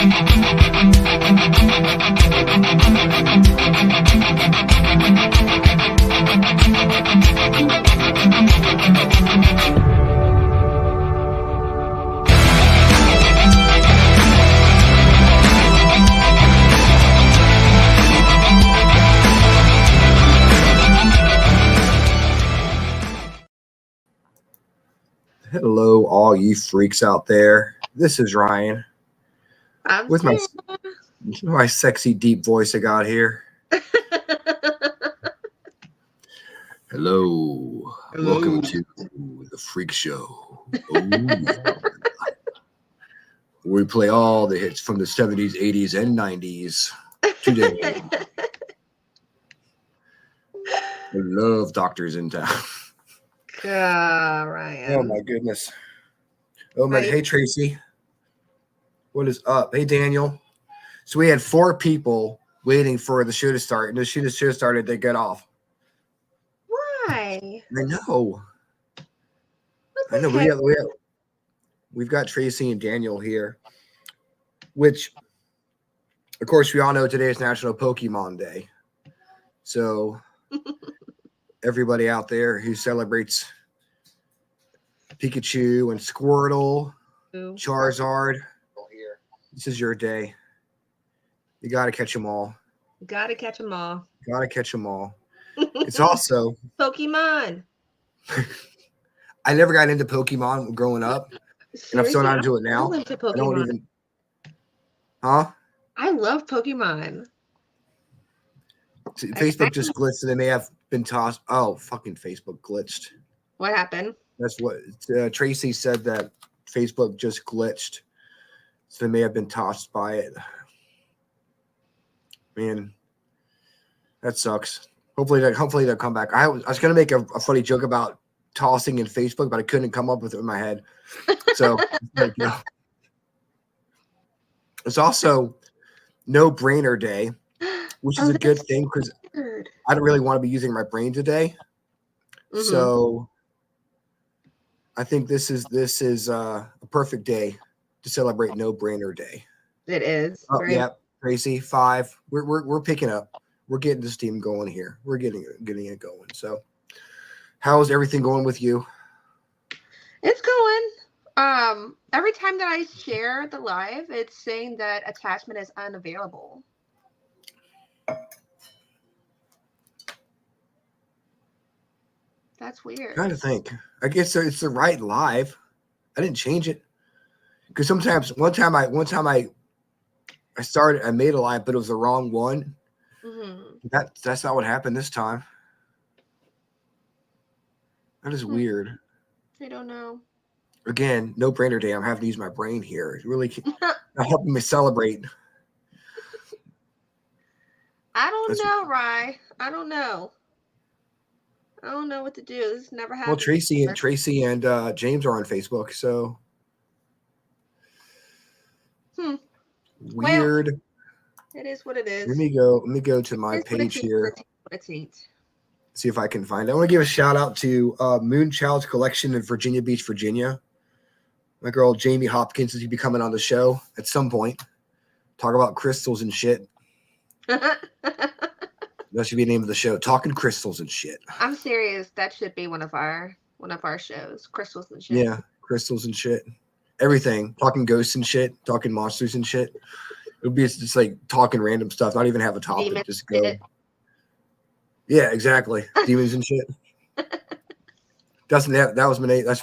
Hello, all you freaks out there. This is Ryan with my sexy deep voice I got here. Hello. Welcome to the Freak Show. We play all the hits from the 70s, 80s, and 90s today. I love doctors in town. Ryan. Oh my goodness. Oh my, hey Tracy. What is up? Hey Daniel. So we had 4 people waiting for the show to start, and the show started, they get off. Why? I know. I know. We've got Tracy and Daniel here, which, of course, we all know today is National Pokemon Day. So everybody out there who celebrates Pikachu and Squirtle, Charizard, this is your day. You got to catch them all. Gotta catch them all. Gotta catch them all. It's also Pokemon. I never got into Pokemon growing up, and I'm still not into it now. I don't even. Huh? I love Pokemon. See, Facebook just glitched, and they may have been tossed. Oh, fucking Facebook glitched. What happened? That's what Tracy said, that Facebook just glitched, so they may have been tossed by it. Man, that sucks. Hopefully they'll come back. I was gonna make a funny joke about tossing in Facebook, but I couldn't come up with it in my head. So it's also No Brainer Day, which is a good thing because I don't really want to be using my brain today. Mm-hmm. So I think this is a perfect day to celebrate No Brainer Day. It is. Oh, yeah, Tracy, 5. We're picking up. We're getting this team going here. We're getting it going. So, how's everything going with you? It's going. Every time that I share the live, it's saying that attachment is unavailable. That's weird. I'm trying to think. I guess it's the right live. I didn't change it because sometimes one time I made a live, but it was the wrong one. Mm-hmm. That's not what happened this time. That is weird. I don't know. Again, No Brainer Day. I'm having to use my brain here. It's really not helping me celebrate. I don't know, Rye. I don't know what to do. This never happened. Well, Tracy and James are on Facebook, so weird. Well, it is what it is. Let me go to my page here. See if I can find it. I want to give a shout out to Moonchild's Collection in Virginia Beach, Virginia. My girl Jamie Hopkins will be coming on the show at some point. Talk about crystals and shit. That should be the name of the show. Talking crystals and shit. I'm serious. That should be one of our shows. Crystals and shit. Yeah, crystals and shit. Everything. Talking ghosts and shit. Talking monsters and shit. It would be just like talking random stuff. Not even have a topic. Demons, just go. Yeah, exactly. Demons and shit. That was my name. That's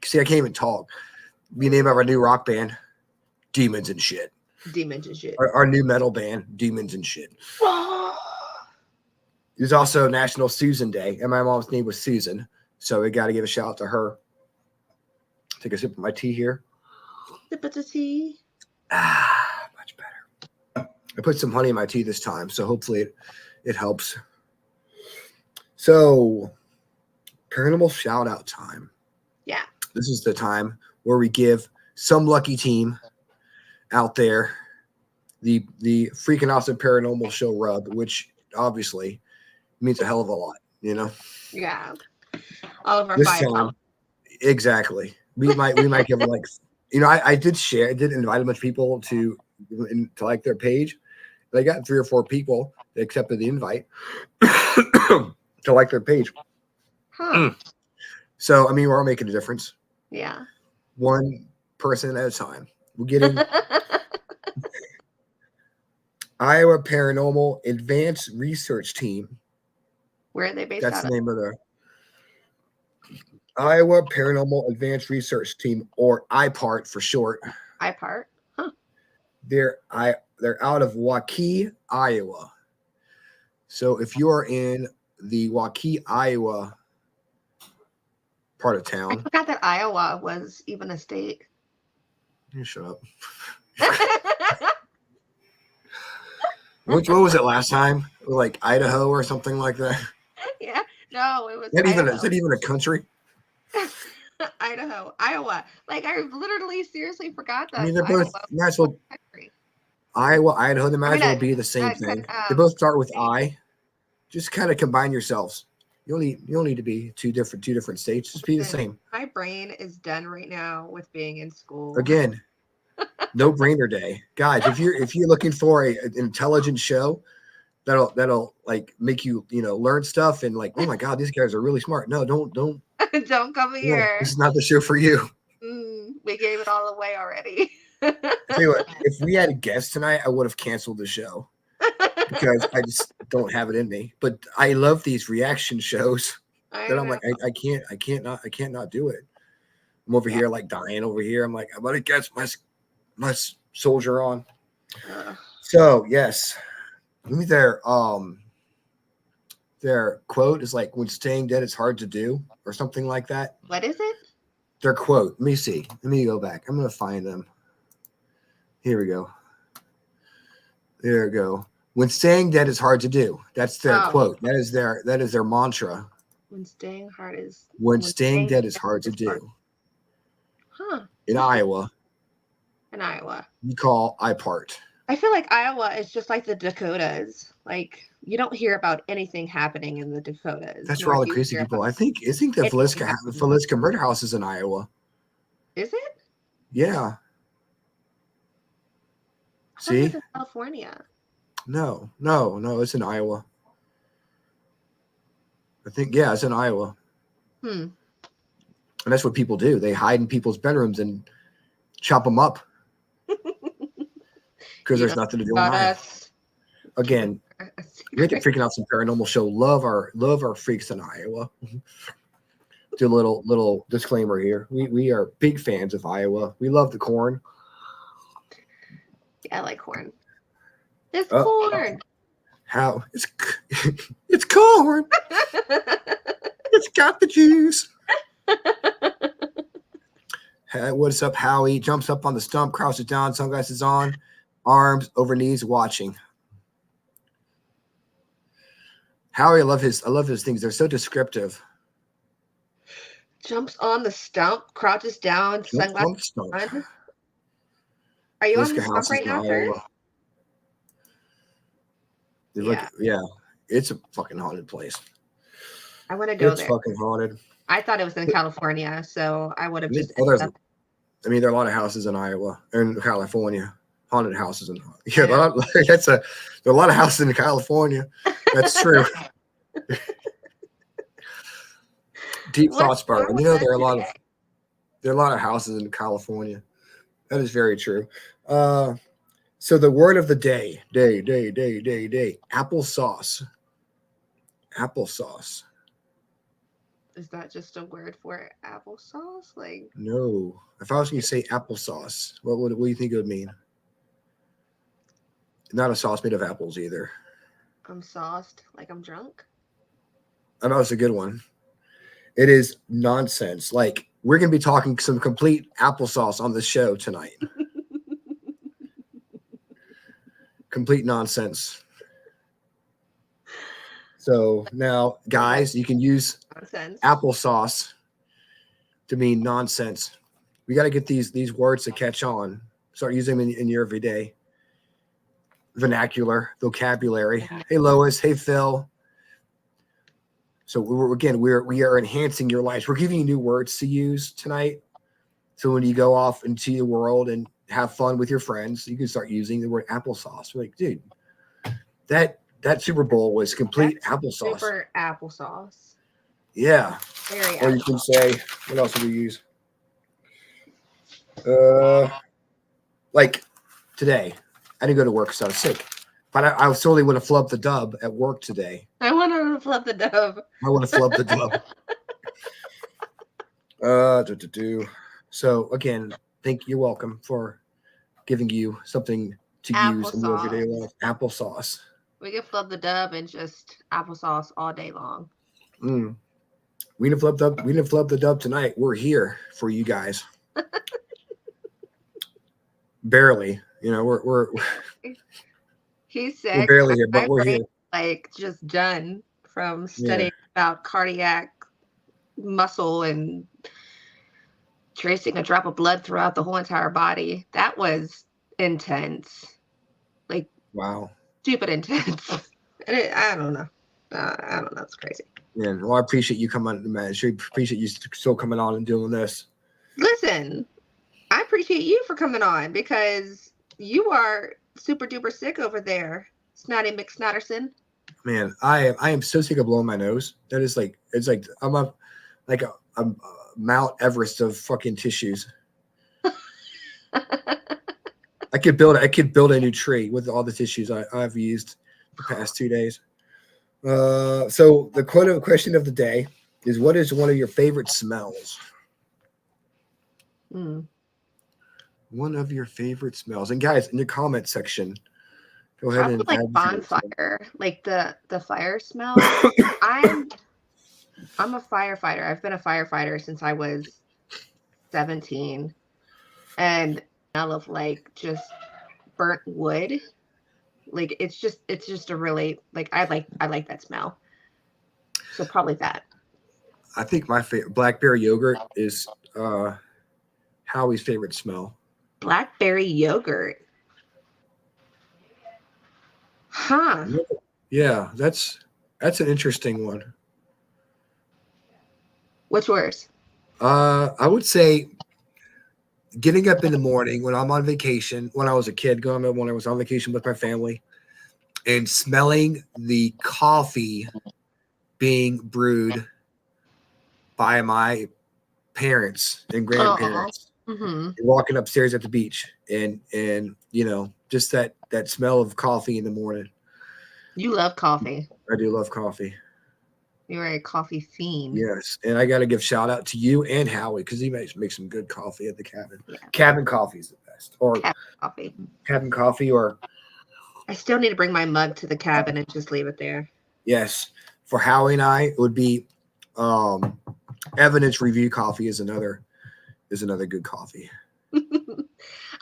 see, I can't even talk. Be the name of our new rock band. Demons and shit. Demons and shit. Our new metal band, Demons and shit. It was also National Susan Day, and my mom's name was Susan, so we got to give a shout out to her. Take a sip of my tea here. Sip of the tea. Much better. I put some honey in my tea this time, so hopefully it helps. So, Paranormal shout out time. Yeah. This is the time where we give some lucky team out there the freaking awesome Paranormal show rub, which obviously means a hell of a lot, you know? Yeah. All of our this 5 time, exactly. We might give them like I did share. I did invite a bunch of people to like their page. They got 3 or 4 people that accepted the invite to like their page. Huh. So, I mean, we're all making a difference. Yeah. One person at a time. We're getting Iowa Paranormal Advanced Research Team. Where are they based That's out the of? name of the Iowa Paranormal Advanced Research Team, or IPART for short. IPART. Huh. They're out of Waukee, Iowa. So if you're in the Waukee, Iowa part of I town, forgot that Iowa was even a state. you shut up. What was it last time? Like Idaho or something like that? Yeah. No, it was Is that even a country? Idaho, Iowa. Like I literally seriously forgot that. I mean, they're Iowa both might as well. country. Iowa, Idaho, they might as well be the same thing. They both start with I. Just kind of combine yourselves. You don't need to be two different states. Just be the same. My brain is done right now with being in school. Again, no brainer day, guys. If you're looking for an intelligent show that'll like make you learn stuff and like, oh my god, these guys are really smart. No, don't Don't come no, here. this is not the show for you. We gave it all away already. I tell you what, if we had a guest tonight, I would have canceled the show because I just don't have it in me. But I love these reaction shows that I'm like, I can't not do it. I'm over here like dying over here. I'm like, I'm gonna get my soldier on. So yes, their quote is like, when staying dead is hard to do, or something like that. What is it? Their quote. Let me see. Let me go back. I'm gonna find them. Here we go. There we go. When staying dead is hard to do. That's their quote. That is their mantra. When staying dead is hard to do. Huh. In Iowa. We call IPART. I feel like Iowa is just like the Dakotas. Like you don't hear about anything happening in the Dakotas. That's where all the crazy people. I think the Feliska murder house is in Iowa. Is it? Yeah. See? It was in California. No, it's in Iowa. I think, yeah, it's in Iowa. And that's what people do. They hide in people's bedrooms and chop them up because there's nothing to do in Iowa. Again, we had to Freaking Out Some Paranormal show. Love our freaks in Iowa. Do a little disclaimer here. We are big fans of Iowa. We love the corn. Yeah, I like corn. It's corn. How it's corn. It's got the juice. Hey, what's up, Howie? Jumps up on the stump, crouches down, sunglasses on, arms over knees, watching. Howie, I love his things. They're so descriptive. Jumps on the stump, crouches down, sunglasses on. Are you on the stump right now, sir? Yeah, it's a fucking haunted place. I want to go there. It's fucking haunted. I thought it was in California, so I would have just. There are a lot of houses in Iowa and California. Haunted houses in there are a lot of houses in California. That's true. Deep thoughts, bro. And there are a lot of houses in California. That is very true. So the word of the day, applesauce. Applesauce. Is that just a word for applesauce? Like, no. If I was going to say applesauce, what do you think it would mean? Not a sauce made of apples either. I'm sauced, like I'm drunk. Oh, that was a good one. It is nonsense. Like, we're going to be talking some complete applesauce on the show tonight. Complete nonsense. So now, guys, you can use applesauce to mean nonsense. We got to get these words to catch on. Start using them in your everyday vernacular, vocabulary. Hey, Lois. Hey, Phil. So we are enhancing your lives. We're giving you new words to use tonight. So when you go off into the world and have fun with your friends, you can start using the word applesauce. We're like, dude, that Super Bowl was complete applesauce. Super applesauce. Yeah. Very Or applesauce. you can say, what else do we use? Like today, I didn't go to work because I was sick. But I totally would have flubbed the dub at work today. I want to flub the dub. I would have flubbed the dub. So again, you're welcome for giving you something to use in your everyday life. Applesauce. We can flub the dub and just applesauce all day long. We didn't flub the dub tonight. We're here for you guys. Barely, we're He's sick. We're barely here, but we're here. Like just done from studying about cardiac muscle and tracing a drop of blood throughout the whole entire body. That was intense. Like, wow, stupid intense. I don't know. I don't know. It's crazy. Yeah, well, I appreciate you coming on, man. I appreciate you still coming on and doing this. Listen, I appreciate you for coming on because you are super duper sick over there, Snotty McSnotterson. Man, I am so sick of blowing my nose. That is like, it's like I'm a Mount Everest of fucking tissues. I could build a new tree with all the tissues I've used the past 2 days. So the question of the day is, what is one of your favorite smells? One of your favorite smells. And guys, in the comment section, go ahead and like bonfire, like the fire smell. I'm a firefighter. I've been a firefighter since I was 17, and smell of like just burnt wood. Like it's just a really like I like that smell. So probably that. I think my favorite blackberry yogurt is Howie's favorite smell. Blackberry yogurt. Huh. Yeah, that's an interesting one. What's worse? I would say getting up in the morning when I'm on vacation, when I was a kid, when I was on vacation with my family, and smelling the coffee being brewed by my parents and grandparents. Mm-hmm. Walking upstairs at the beach and just that smell of coffee in the morning. You love coffee. I do love coffee. You're a coffee fiend. Yes, and I got to give shout out to you and Howie because he makes some good coffee at the cabin. Yeah. Cabin coffee is the best. Or cabin coffee, or I still need to bring my mug to the cabin and just leave it there. Yes, for Howie and I, it would be Evidence Review Coffee is another good coffee.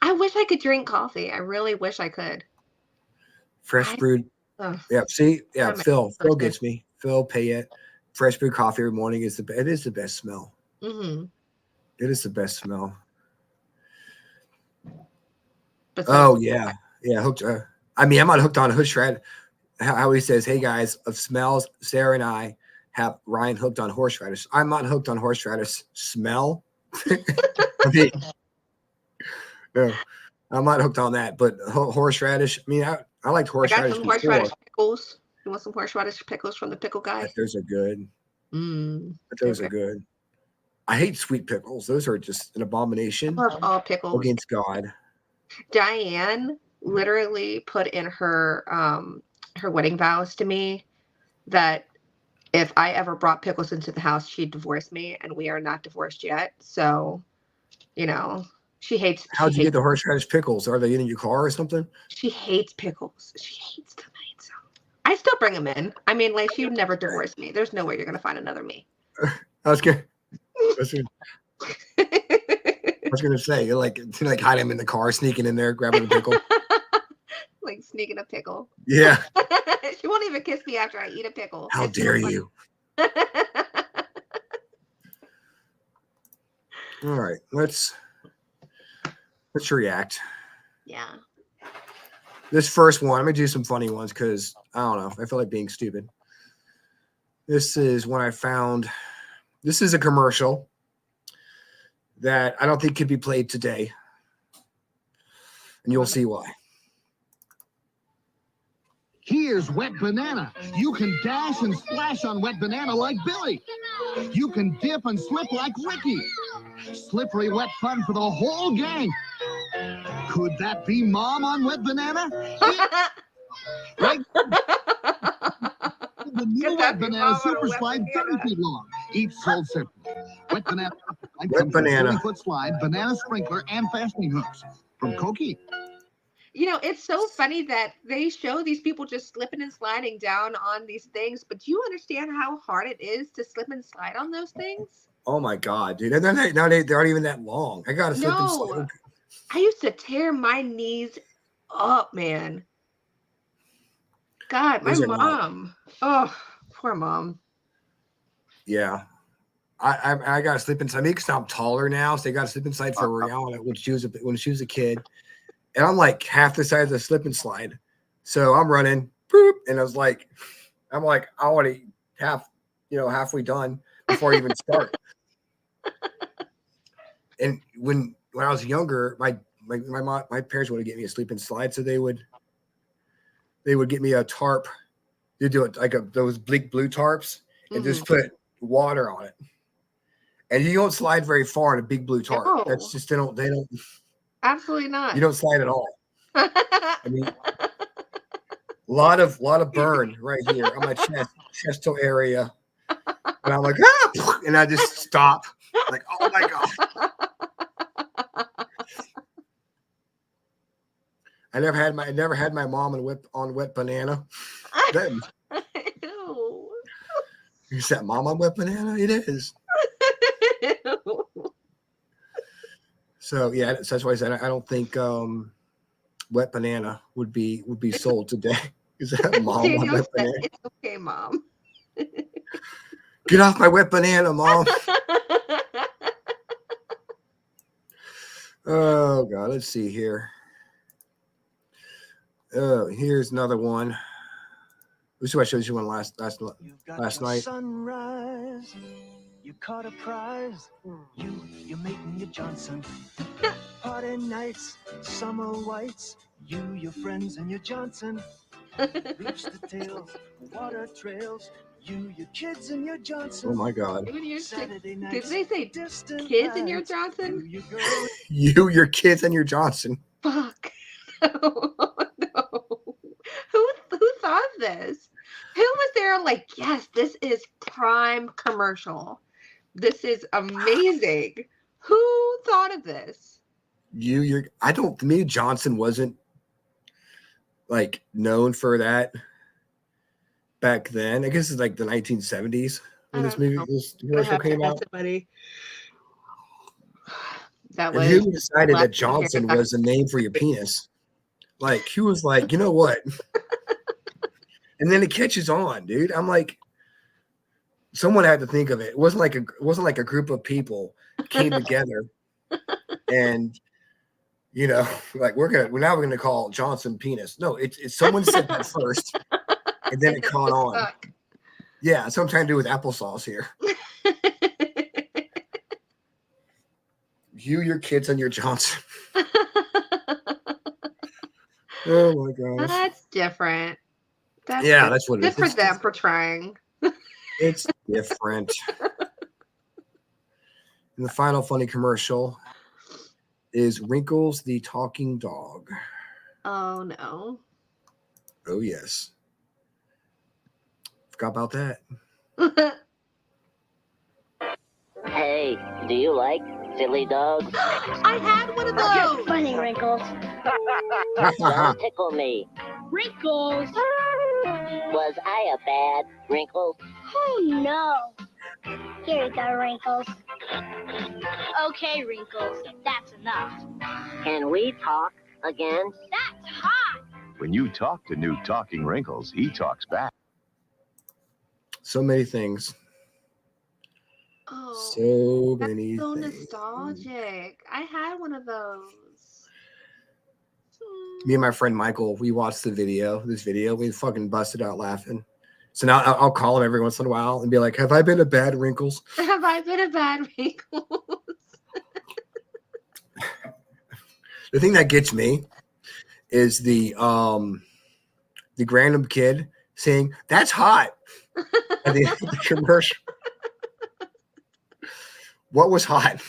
I wish I could drink coffee. I really wish I could. Fresh brewed. Yeah, see, yeah, Phil gets me. Phil Payette. Fresh brewed coffee every morning is the best smell. Mm-hmm. It is the best smell. Yeah. Hooked. I'm not hooked on horseradish. How he says, "Hey guys, of smells, Sarah and I have Ryan hooked on horseradish." I'm not hooked on horseradish smell. No, I'm not hooked on that. But horseradish. I liked horseradish. I got some horseradish pickles. You want some horseradish pickles from the pickle guy? Those are good. Those are good. I hate sweet pickles. Those are just an abomination. I love all pickles against God. Diane literally put in her wedding vows to me that if I ever brought pickles into the house, she'd divorce me, and we are not divorced yet. So, she hates. How'd you get the horseradish pickles? Are they in your car or something? She hates pickles. She hates them. So I still bring them in. She would never divorce me. There's no way you're gonna find another me. That's good. I was gonna say, you hide him in the car, sneaking in there, grabbing a pickle. Like sneaking a pickle. Yeah. She won't even kiss me after I eat a pickle. How dare you? All right, let's react. Yeah. This first one, I'm gonna do some funny ones because I don't know. I feel like being stupid. This is when I found. This is a commercial that I don't think could be played today. And you'll see why. Here's Wet Banana. You can dash and splash on Wet Banana like Billy. You can dip and slip like Ricky. Slippery wet fun for the whole gang. Could that be Mom on Wet Banana? Right? The new Wet Banana Super Slide, 30 feet long. Each sold separately. Wet Banana comes with 40-foot slide, banana sprinkler, and fastening hooks. From Koki. You know, it's so funny that they show these people just slipping and sliding down on these things, but do you understand how hard it is to slip and slide on those things? Oh my God, dude. And then they aren't even that long. I gotta slip and slide. I used to tear my knees up, man. God, my mom. Oh, poor mom. Yeah. I got to slip inside. Maybe because I'm taller now, so I got to slip inside for Rihanna when she was a kid. And I'm like half the size of the slip and slide. So I'm running, boop, and I'm like, I already halfway done before I even start. And when I was younger, my parents would get me a slip and slide, so they would get me a tarp. They do it like those big blue tarps and just put water on it. And you don't slide very far in a big blue tarp. No. That's just they don't. Absolutely not. You don't slide at all. I mean, a lot of burn right here on my chest area. And I'm like, and I just stop. Like, oh my God. I never had my mom on Wet Banana. Then, is that Mom on Wet Banana? It is. So yeah, that's why I said I don't think Wet Banana would be sold today. Is that Mom on Wet Banana? It's okay, Mom. Get off my Wet Banana, Mom. Oh God, let's see here. Oh, here's another one. This is what I showed you one last night. Sunrise. You caught a prize. You're making your Johnson. Party nights, summer whites. Your friends, and your Johnson. Reach the tails, water trails. Your kids, and your Johnson. Oh my God! Saturday nights, did they say kids in your Johnson? Your kids, and your Johnson. Fuck. Oh, no. Who thought this? Who was there like, yes, this is prime commercial. This is amazing. Who thought of this? Me, Johnson wasn't like known for that back then. I guess it's like the 1970s when this commercial came out. That was. Who decided that Johnson was the name for your penis? Like, who was like, you know what? And then it catches on, dude. I'm like, someone had to think of it. It wasn't like a group of people came together and like we're gonna call Johnson penis. No, it's someone said that first, and then it caught on. Yeah, so I'm trying to do with applesauce here. Your kids, and your Johnson. Oh my gosh. That's different. That's what it is. Good for them for trying. It's different. And the final funny commercial is Wrinkles the Talking Dog. Oh no. Oh yes. Forgot about that. Hey, do you like silly dogs? I had one of those. You're funny, Wrinkles. Don't tickle me. Wrinkles. Was I a bad Wrinkles? Oh no. Here you go, Wrinkles. Okay, Wrinkles, that's enough. Can we talk again? That's hot. When you talk to new Talking Wrinkles, he talks back. So many things. Oh, so many so things. Nostalgic. I had one of those. Me and my friend Michael, we watched this video. We fucking busted out laughing. So now I'll call him every once in a while and be like, have I been a bad Wrinkles? Have I been a bad Wrinkles? The thing that gets me is the random kid saying, "That's hot," at the end of the commercial. What was hot?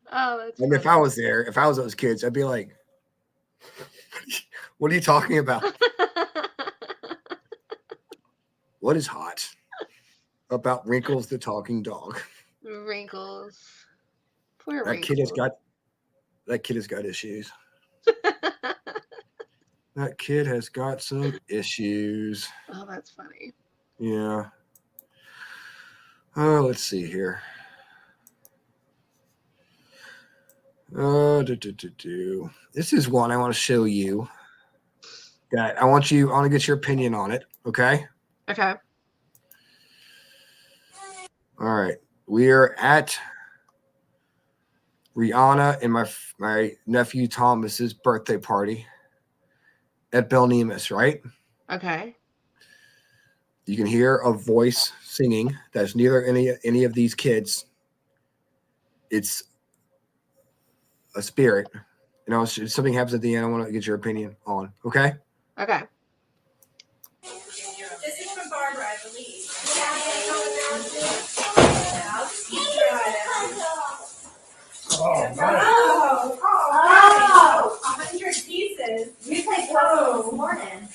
Oh, that's And funny. if I was there, if I was those kids, I'd be like, "What are you talking about? What is hot about Wrinkles the talking dog?" Wrinkles. Poor That Wrinkles. kid has got issues. That kid has got some issues. Oh, that's funny. Yeah. Oh, let's see here. This is one I want to show you. That I want to get your opinion on it. Okay. Okay. All right. We are at Rihanna and my nephew Thomas's birthday party at Belnimus, right? Okay. You can hear a voice singing. That's neither any of these kids. It's a spirit. You know, if something happens at the end, I want to get your opinion on. Okay. Okay. This is from Barbara, I believe. Oh, 100 pieces. We played Puzzle this morning.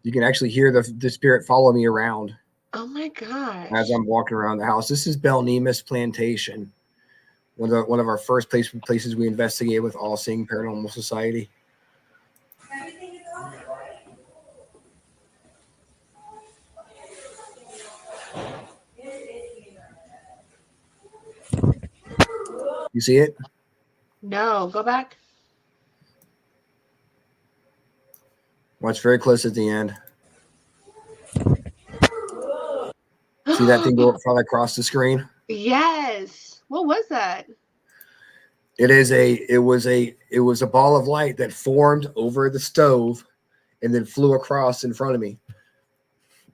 You can actually hear the spirit follow me around Oh my gosh. as I'm walking around the house. This is Belnimus Plantation, one of our first places we investigated with All Seeing Paranormal Society. Everything is on it, right? You see it? No, go back. Watch very close at the end. See that thing go fly across the screen? Yes. What was that? It was a ball of light that formed over the stove and then flew across in front of me.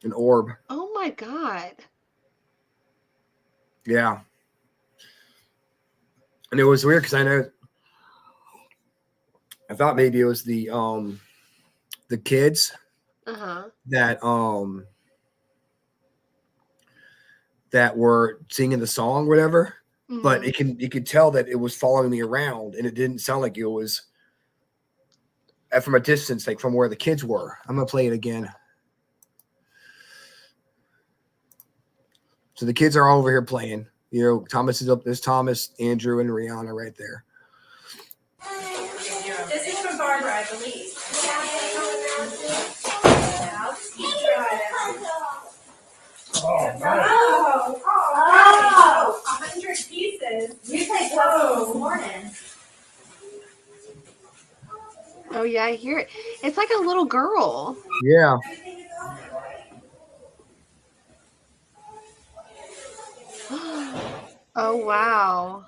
An orb. Oh my God. Yeah. And it was weird because I thought maybe it was the kids Uh-huh. that were singing the song, whatever. Mhm. But you could tell that it was following me around, and it didn't sound like it was from a distance, like from where the kids were. I'm gonna play it again. So the kids are all over here playing. You know, Thomas is up. There's Thomas, Andrew, and Rihanna right there. This is from Barbara, I believe. Oh, 100 pieces. We played Puzzle this morning. Oh yeah, I hear it. It's like a little girl. Yeah. Everything is on it, right? Oh wow.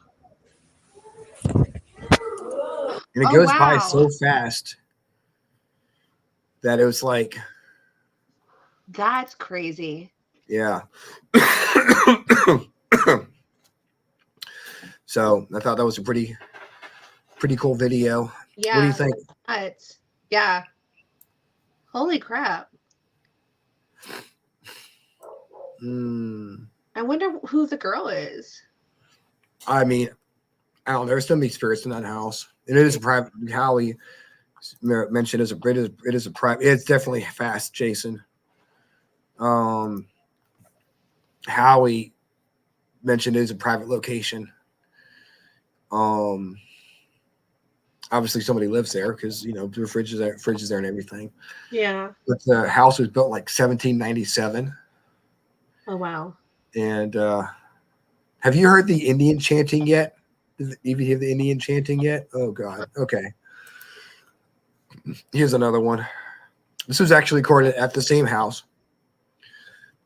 And it Oh, goes by wow. so fast that it was like, That's crazy. yeah. So I thought that was a pretty cool video. Yeah. What do you think? Yeah. Holy crap. I wonder who the girl is. I mean, I don't know. There's so many spirits in that house. And it is a private. Howie mentioned it is a private. It's definitely fast, Jason. Howie mentioned it is a private location. Obviously somebody lives there because the fridge is there and everything. Yeah. But the house was built like 1797. Oh wow. And have you heard the Indian chanting yet? Did you hear the Indian chanting yet? Oh God. Okay. Here's another one. This was actually recorded at the same house.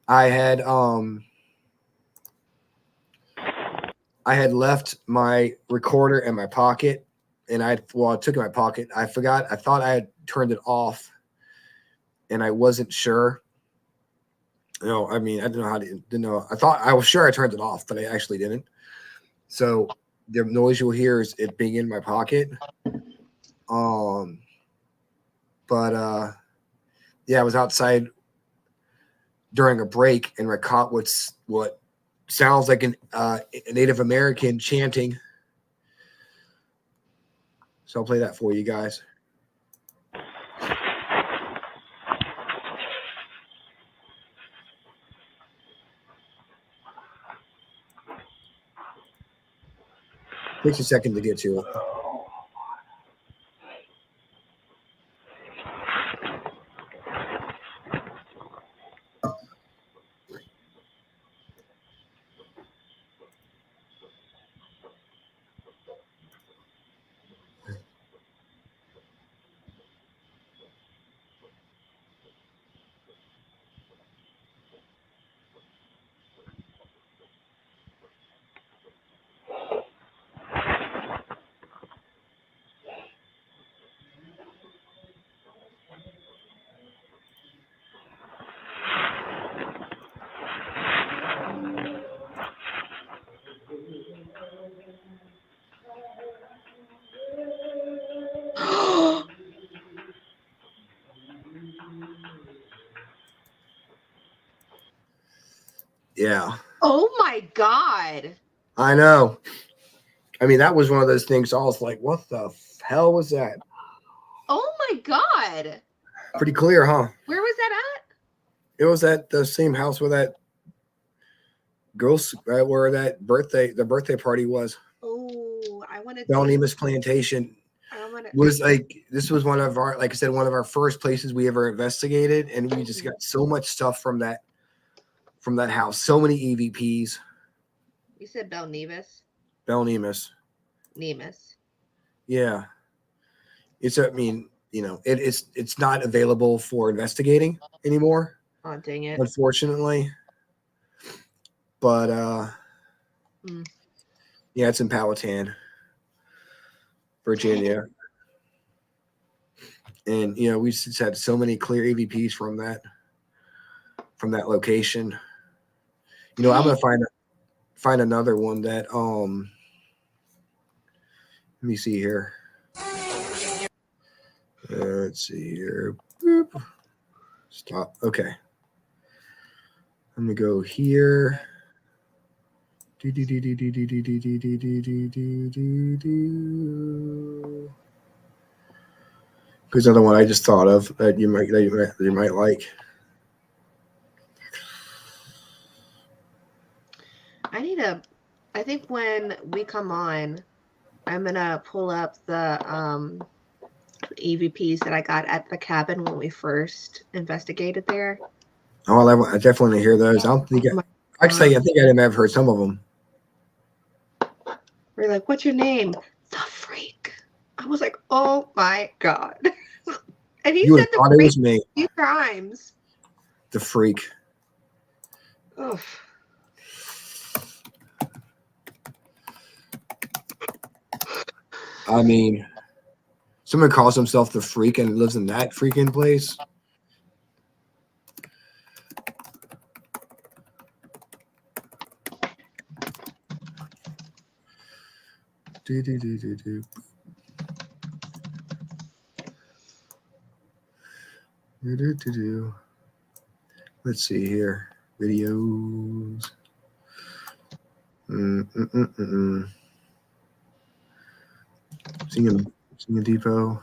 I had left my recorder in my pocket, and I took it in my pocket. I forgot. I thought I had turned it off, and I wasn't sure. No, I mean, I didn't know how to. Didn't know. I was sure I turned it off, but I actually didn't. So the noise you'll hear is it being in my pocket. Um, but yeah, I was outside during a break and I caught what sounds like a Native American chanting. So I'll play that for you guys. Takes a second to get to it. Yeah. Oh my God. I know. I mean, that was one of those things. I was like, what the hell was that? Oh my God. Pretty clear, huh? Where was that at? It was at the same house where that where the birthday party was. Oh, I want to Belnemus Plantation was like, this was one of our, like I said, one of our first places we ever investigated, and we just got so much stuff from that house. So many EVPs. You said Belnemus? Belnemus. Nemus. Yeah. I mean, it's not available for investigating anymore. Oh, dang it. Unfortunately. But yeah, it's in Powhatan, Virginia. And we just had so many clear EVPs from that location. I'm gonna find another one that let me see here. Let's see here. Boop. Stop. Okay. I'm gonna go here. Here's another one I just thought of that you might like. I think when we come on, I'm gonna pull up the EVPs that I got at the cabin when we first investigated there. Oh, I definitely want to hear those. I don't think I think I may have heard some of them. We're like, what's your name? The Freak. I was like, oh my God. And he said the Freak a few times. The Freak. Oh. I mean, someone calls himself the Freak and lives in that freaking place. Let's see here. Videos. Singing Depot.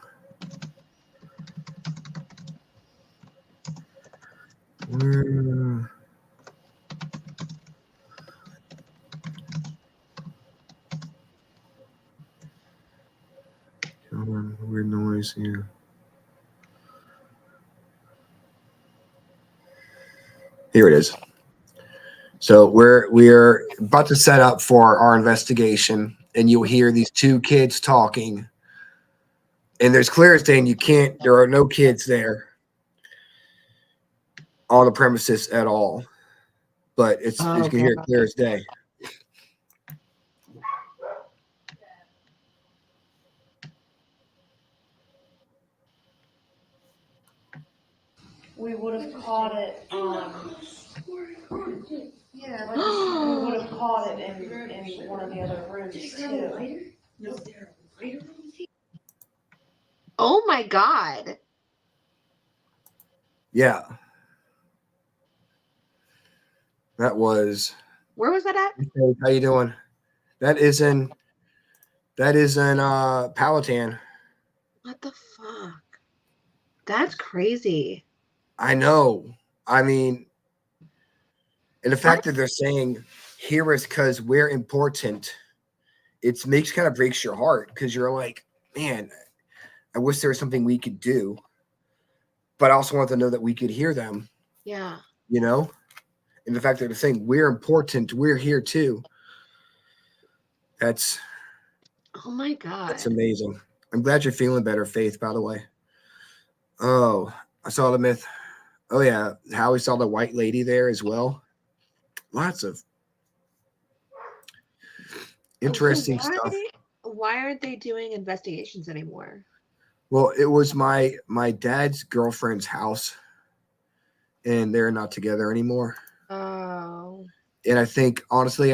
Weird noise here. Here it is. So we're about to set up for our investigation, and you'll hear these two kids talking. And there's clear as day, there are no kids there on the premises at all. But you can hear it clear as day. We would have caught it on Yeah, like we would have caught it in one of the other rooms too. Oh my God. Yeah. That was. Where was that at? Hey, how you doing? That is in Powhatan. What the fuck? That's crazy. I know. I mean, and the fact that they're saying here is because we're important, it makes kind of breaks your heart because you're like, man, I wish there was something we could do, but I also want to know that we could hear them, Yeah. you know? And the fact that they're saying we're important, we're here too. That's Oh my God. That's amazing. I'm glad you're feeling better, Faith, by the way. Oh, I saw the myth. Oh yeah, Howie saw the white lady there as well. Lots of interesting stuff. Why aren't they doing investigations anymore? Well, it was my dad's girlfriend's house, and they're not together anymore. Oh. And I think, honestly,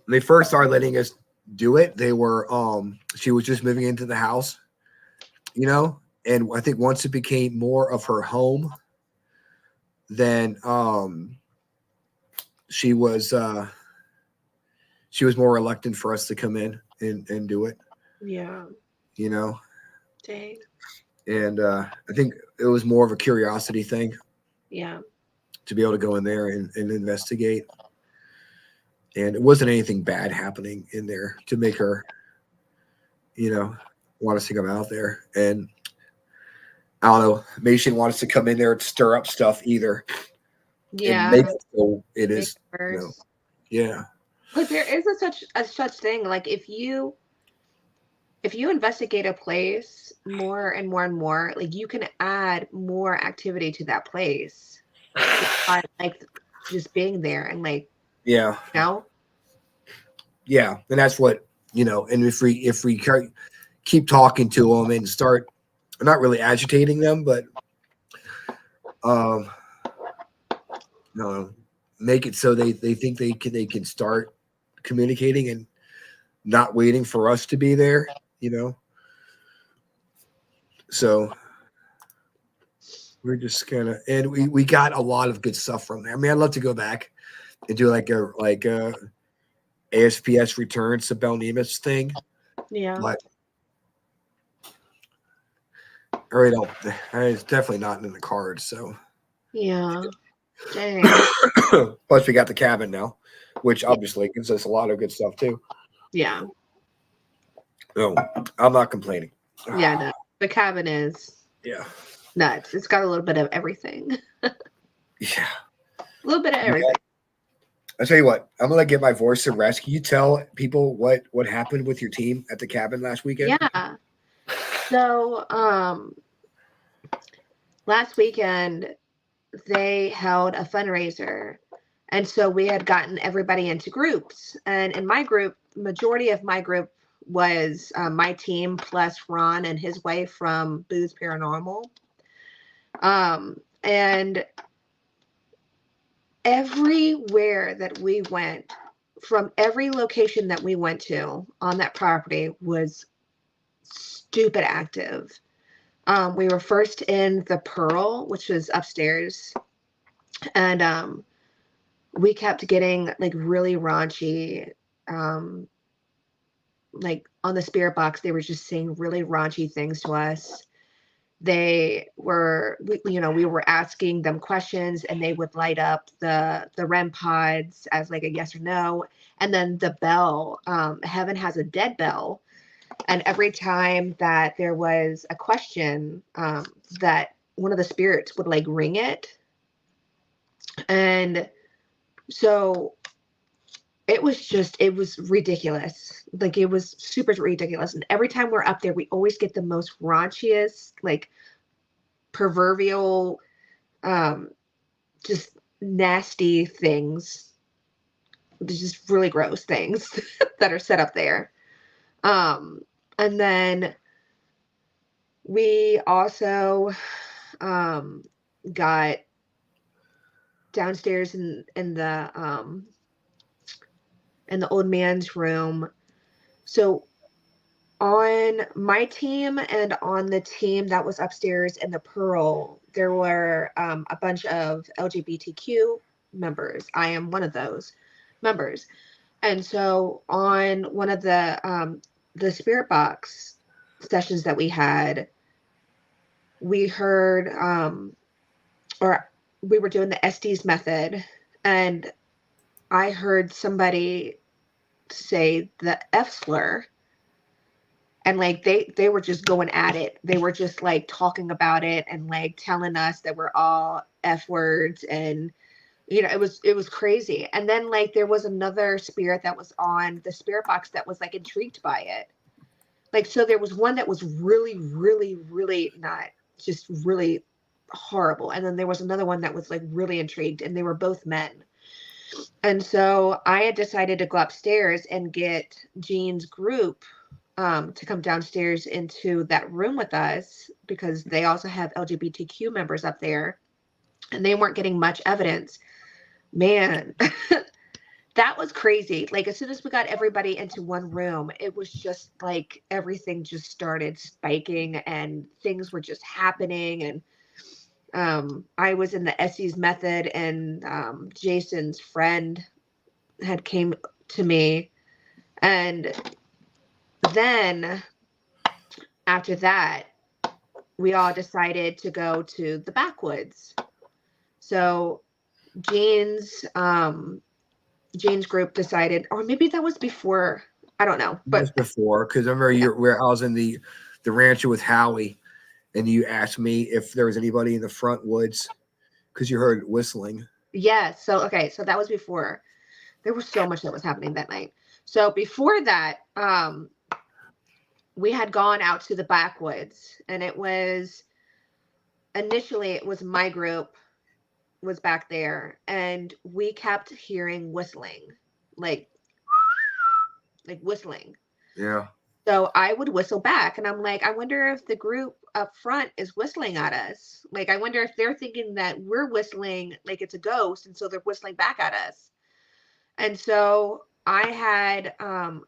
they first started letting us do it. They were she was just moving into the house, you know, and I think once it became more of her home, then she was more reluctant for us to come in and do it. Yeah. You know. Dang. And I think it was more of a curiosity thing. Yeah. To be able to go in there and investigate. And it wasn't anything bad happening in there to make her, you know, want us to come out there. And I don't know, maybe she didn't want us to come in there and stir up stuff either. Yeah. And make it so it is, you know, yeah. But there is a such thing. Like if you investigate a place more and more and more, like you can add more activity to that place. By, like just being there and like, yeah, you know? Yeah, and that's what, you know. And if we keep talking to them and start not really agitating them, but no, make it so they think they can start communicating and not waiting for us to be there, you know. So we're just gonna, and we got a lot of good stuff from there. I mean, I'd love to go back and do like a ASPS returns to Bell Nemus thing. Yeah. But I really don't. It's definitely not in the cards. So yeah. Dang. Plus, we got the cabin now, which obviously gives us a lot of good stuff too. Yeah. No, I'm not complaining. Yeah, no. The cabin is nuts. It's got a little bit of everything. Yeah. A little bit of everything. I'll tell you what, I'm gonna get my voice to rest. Can you tell people what happened with your team at the cabin last weekend? Yeah. So last weekend they held a fundraiser, and so we had gotten everybody into groups. And in my group, majority of my group was my team plus Ron and his wife from Boo's Paranormal. And everywhere that we went, from every location that we went to on that property, was stupid active. We were first in the Pearl, which was upstairs, and we kept getting like really raunchy. Like on the spirit box, they were just saying really raunchy things to us. We were asking them questions, and they would light up the REM pods as like a yes or no. And then the bell, Heaven has a dead bell. And every time that there was a question, that one of the spirits would like ring it. And so it was ridiculous. Like it was super ridiculous. And every time we're up there, we always get the most raunchiest, like proverbial, just nasty things. Just really gross things that are set up there. And then we also got downstairs in the old man's room. So on my team and on the team that was upstairs in the Pearl, there were a bunch of LGBTQ members. I am one of those members. And so on one of the spirit box sessions that we had, we heard or we were doing the Estes method, and I heard somebody say the F slur, and like they were just going at it. They were just like talking about it and like telling us that we're all F words, and it was crazy. And then like there was another spirit that was on the spirit box that was like intrigued by it. Like, so there was one that was really, really, really not, just really horrible. And then there was another one that was like really intrigued, and they were both men. And so I had decided to go upstairs and get Jean's group to come downstairs into that room with us, because they also have LGBTQ members up there, and they weren't getting much evidence. Man, that was crazy. Like, as soon as we got everybody into one room, it was just like everything just started spiking and things were just happening. And I was in the Estes method, and Jason's friend had came to me. And then after that, we all decided to go to the backwoods. So Jean's group decided, or maybe that was before, I don't know. But it was before, because I remember where I was in the rancher with Howie, and you asked me if there was anybody in the front woods because you heard whistling. Yeah. So that was before. There was so much that was happening that night. So before that, we had gone out to the backwoods, and it was my group was back there, and we kept hearing whistling, like whistling. Yeah. So I would whistle back, and I'm like, I wonder if the group up front is whistling at us. Like, I wonder if they're thinking that we're whistling like it's a ghost, and so they're whistling back at us. And so I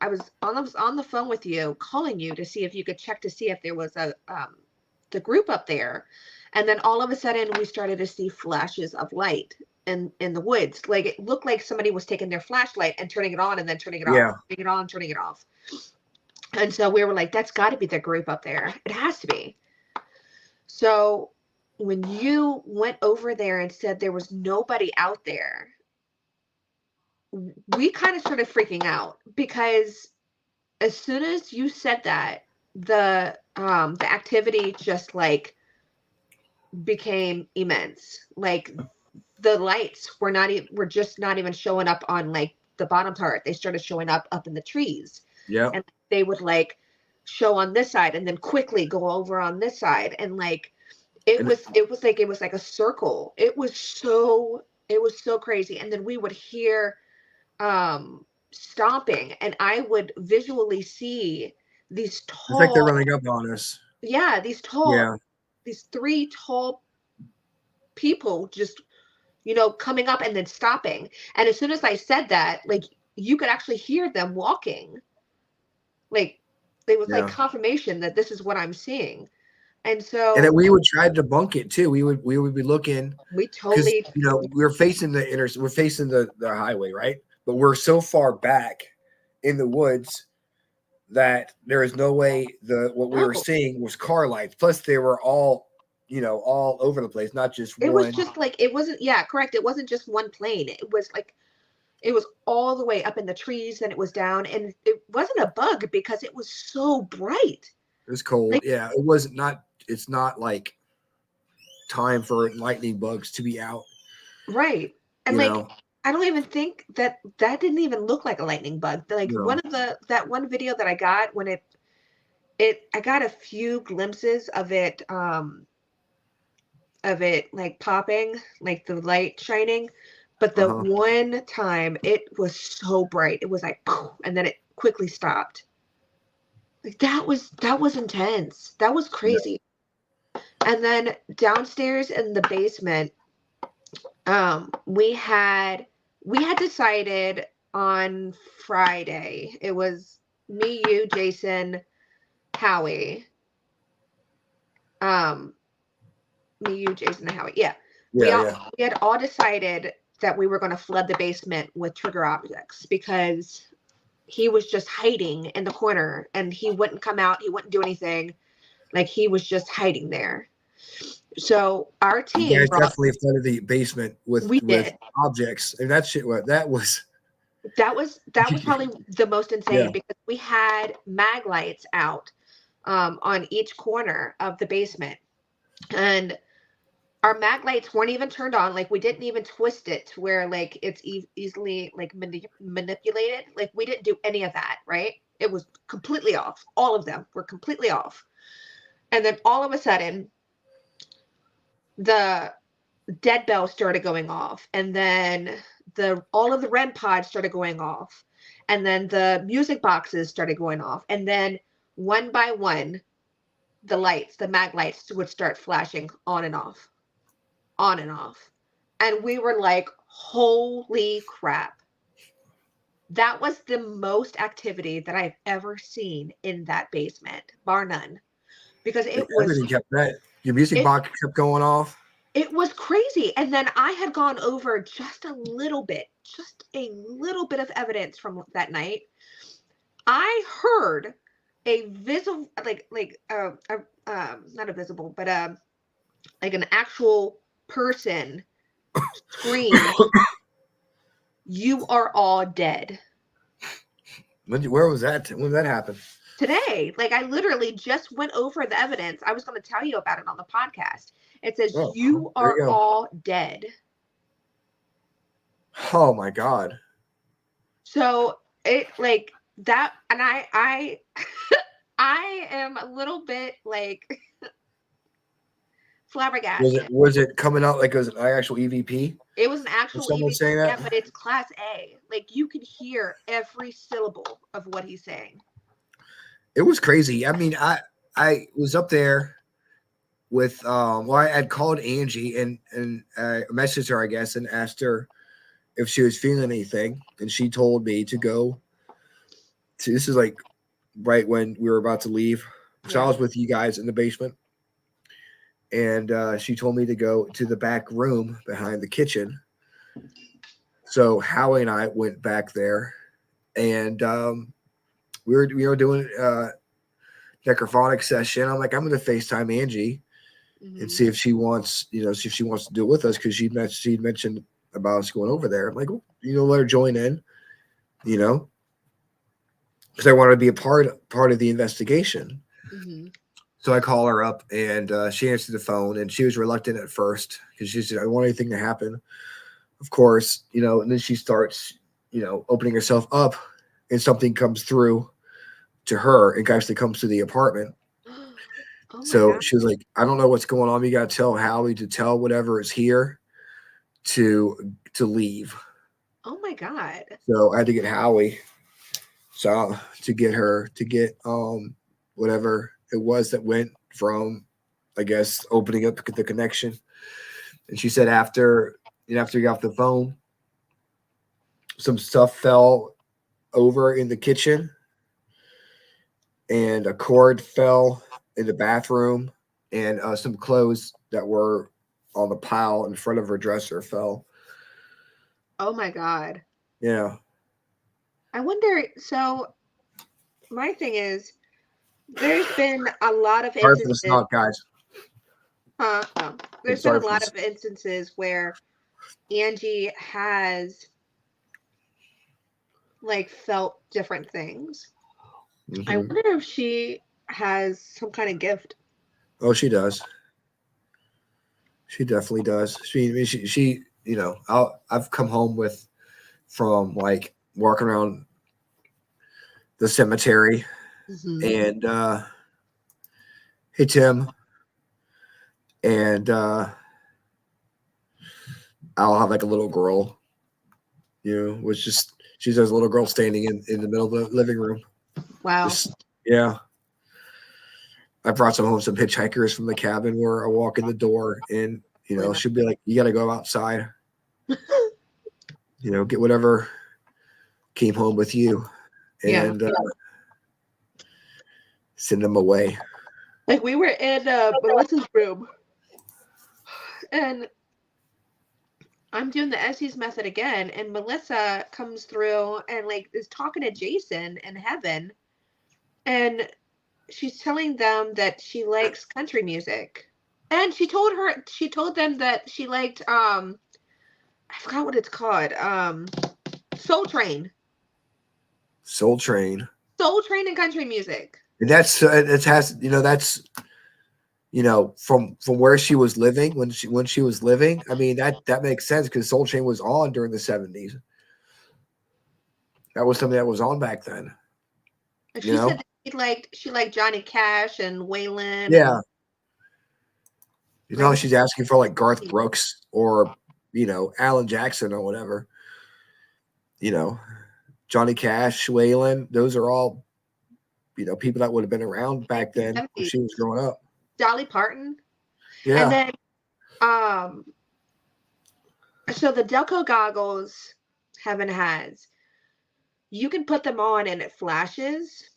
was on the phone with you, calling you to see if you could check to see if there was the group up there. And then all of a sudden we started to see flashes of light in the woods. Like, it looked like somebody was taking their flashlight and turning it on and then turning it off, turning it on, turning it off. And so we were like, that's got to be the group up there. It has to be. So when you went over there and said there was nobody out there, we kind of started freaking out, because as soon as you said that, the activity just like became immense. Like, the lights were just not even showing up on like the bottom part. They started showing up in the trees. Yeah. And they would like show on this side and then quickly go over on this side. And like, it was like a circle. It was so crazy. And then we would hear stomping, and I would visually see these tall, it's like they're running up on us. Yeah, these three tall people just, coming up and then stopping. And as soon as I said that, like, you could actually hear them walking. Like, it was like confirmation that this is what I'm seeing. And so, and then we would try to debunk it too. We would be looking. We totally, we're facing we're facing the highway, right? But we're so far back in the woods that there is no way what we were seeing was car lights. Plus, they were all, all over the place, not just one. It was just like, it wasn't, correct. It wasn't just one plane. It was like, it was all the way up in the trees, and it was down, and it wasn't a bug because it was so bright. It was cold. Like, yeah, it wasn't not. It's not like time for lightning bugs to be out. Right. And I don't even think that didn't even look like a lightning bug. Like, one of that one video that I got, when I got a few glimpses of it like popping, like the light shining. But the one time, it was so bright. It was like, poof, and then it quickly stopped. Like, that was intense. That was crazy. And then downstairs in the basement, we had decided on Friday. It was me, you, Jason, Howie. Me, you, Jason, and Howie. Yeah. We had all decided that we were going to flood the basement with trigger objects because he was just hiding in the corner and he wouldn't come out. He wouldn't do anything. Like he was just hiding there. So our team You guys definitely flooded the basement with objects, and that shit. What that was probably the most insane because we had mag lights out on each corner of the basement, and our mag lights weren't even turned on. Like we didn't even twist it to where like it's easily like manipulated. Like we didn't do any of that. Right? It was completely off. All of them were completely off. And then all of a sudden, the dead bell started going off, and then all of the REM pods started going off, and then the music boxes started going off, and then one by one, the mag lights would start flashing on and off, and we were like, "Holy crap!" That was the most activity that I've ever seen in that basement, bar none, because everything kept that. Your music box kept going off. It was crazy. And then I had gone over just a little bit of evidence from that night. I heard a visible, not a visible, but like an actual person scream, "You are all dead." Where was that? When did that happen? Today. Like I literally just went over the evidence. I was going to tell you about it on the podcast. It says, "You are all dead." Oh my God. So it like that, and I am a little bit like flabbergasted. Was it coming out like it was an actual EVP? It was an actual someone EVP, saying that? yeah, but it's class A. Like you could hear every syllable of what he's saying. It was crazy. I mean, I was up there with I had called Angie and I messaged her, I guess, and asked her if she was feeling anything, and she told me to go to, this is like right when we were about to leave. So I was with you guys in the basement, and she told me to go to the back room behind the kitchen. So Howie and I went back there, and we were doing necrophonic session. I'm like, I'm going to FaceTime Angie and see if she wants, to do it with us, because she'd mentioned about us going over there. I'm like, let her join in, because I wanted to be a part of the investigation. So I call her up, and she answered the phone, and she was reluctant at first because she said, "I don't want anything to happen." Of course, and then she starts, opening herself up, and something comes through to her and actually comes to the apartment. So she was like, "I don't know what's going on. You got to tell Howie to tell whatever is here to leave." Oh my God. So I had to get Howie. So to get whatever it was that went from, I guess, opening up the connection. And she said after you got off the phone, some stuff fell over in the kitchen, and a cord fell in the bathroom, and some clothes that were on the pile in front of her dresser fell. Oh my God. Yeah. I wonder, so my thing is, there's been a lot of instances. Guys. There's been a lot of instances where Angie has like felt different things. I wonder if she has some kind of gift. Oh, she does. She definitely does. She I've come home from like walking around the cemetery, and hey Tim, and I'll have like a little girl, she's a little girl standing in the middle of the living room. Wow. I brought some hitchhikers from the cabin where I walk in the door and, she'll be like, you got to go outside, get whatever came home with you and send them away. Like we were in Melissa's room and I'm doing the Essie's method again, and Melissa comes through and like is talking to Jason in heaven, and she's telling them that she likes country music, and she told them that she liked I forgot what it's called, Soul Train and country music. And that's from where she was living when she was living. I mean, that makes sense because Soul Train was on during the 70s. That was something that was on back then. And she said that she liked Johnny Cash and Waylon. Yeah. She's asking for like Garth Brooks or Alan Jackson or whatever. Johnny Cash, Waylon, those are all people that would have been around back then when she was growing up. Dolly Parton. Yeah. And then so the Delco goggles Heaven has, you can put them on and it flashes.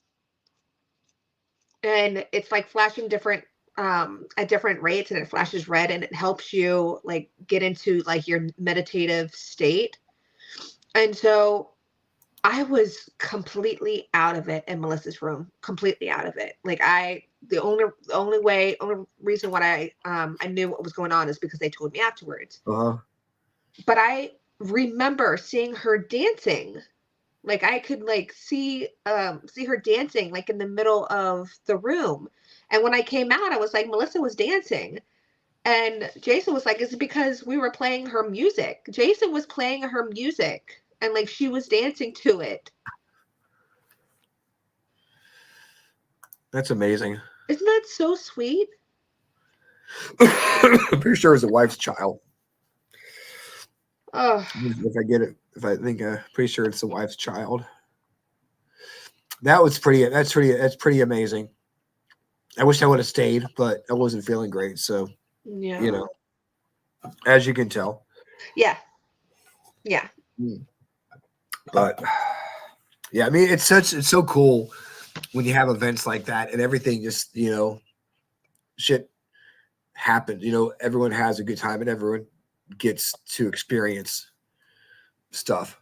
And it's like flashing different at different rates, and it flashes red, and it helps you like get into like your meditative state. And so I was completely out of it in Melissa's room, completely out of it. Like the only reason why I knew what was going on is because they told me afterwards. Uh-huh. But I remember seeing her dancing. Like I could like see her dancing like in the middle of the room. And when I came out, I was like, Melissa was dancing. And Jason was like, it's because we were playing her music. Jason was playing her music. And like she was dancing to it. That's amazing. Isn't that so sweet? I'm pretty sure it was the wife's child. Oh. If I get it, pretty sure it's the wife's child. That's pretty amazing. I wish I would have stayed, but I wasn't feeling great. So, yeah. As you can tell. Yeah. Yeah. But yeah, I mean, it's so cool when you have events like that and everything just, shit happens. Everyone has a good time and everyone gets to experience stuff,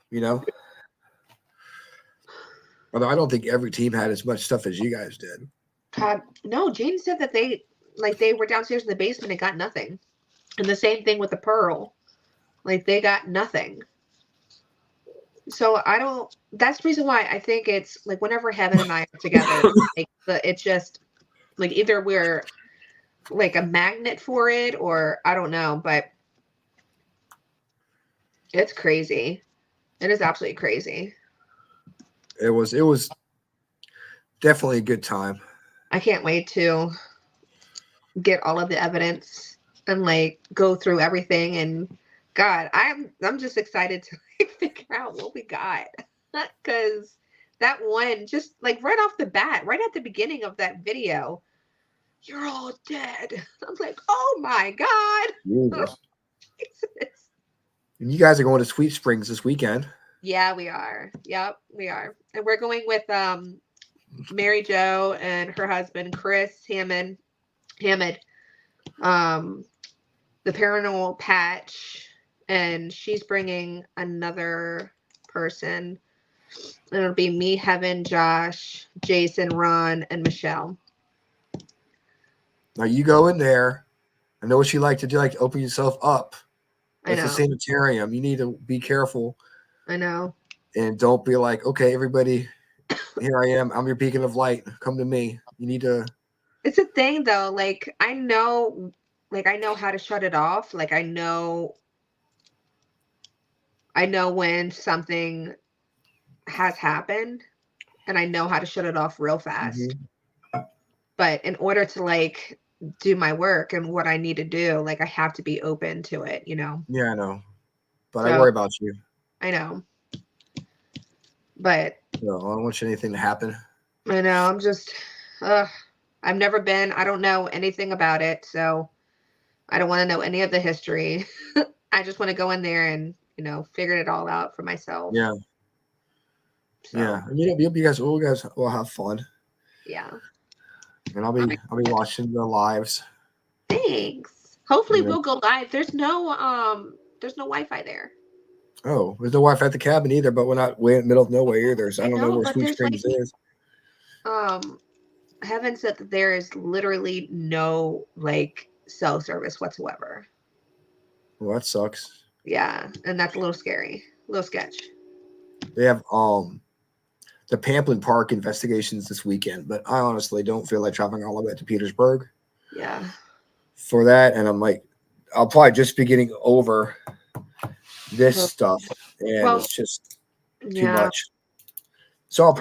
Although I don't think every team had as much stuff as you guys did. No, Jane said that they were downstairs in the basement and got nothing. And the same thing with the Pearl. Like they got nothing. So that's the reason why I think it's like whenever Heaven and I are together, like it's just like either we're like a magnet for it or I don't know, but it's crazy. It is absolutely crazy. It was definitely a good time. I can't wait to get all of the evidence and like go through everything. And God, I'm just excited to like figure out what we got, because that one just like right off the bat, right at the beginning of that video, you're all dead. I'm like, oh my God. Jesus. And you guys are going to Sweet Springs this weekend. Yeah, we are. Yep, we are. And we're going with Mary Jo and her husband, Chris Hammond, the Paranormal Patch, and she's bringing another person. And it'll be me, Heaven, Josh, Jason, Ron, and Michelle. Now you go in there. I know what you like to do, like to open yourself up. It's a sanitarium. You need to be careful. I know. And don't be like, okay, everybody, here I am. I'm your beacon of light. Come to me. You need to. It's a thing though. Like I know how to shut it off. Like I know when something has happened, and I know how to shut it off real fast. Mm-hmm. But in order to like do my work and what I need to do, like I have to be open to it, Yeah, I know. But I worry about you. I know. But no, I don't want anything to happen. I know. I'm just I've never been. I don't know anything about it, so I don't want to know any of the history. I just want to go in there and, figure it all out for myself. Yeah. So, Yeah. And you guys will have fun. yeah. And I'll be watching the lives. Thanks. Hopefully we'll go live. There's no Wi-Fi there. Oh, there's no Wi-Fi at the cabin either, but we're not way in the middle of nowhere either. So I don't know where Sweet Springs is. Heaven said that there is literally no cell service whatsoever. Well, that sucks. Yeah, and that's a little scary. A little sketch. They have the Pamplin Park investigations this weekend, but I honestly don't feel like traveling all the way to Petersburg. Yeah. For that, and I'm like, I'll probably just be getting over this stuff, and it's just too much. So I'm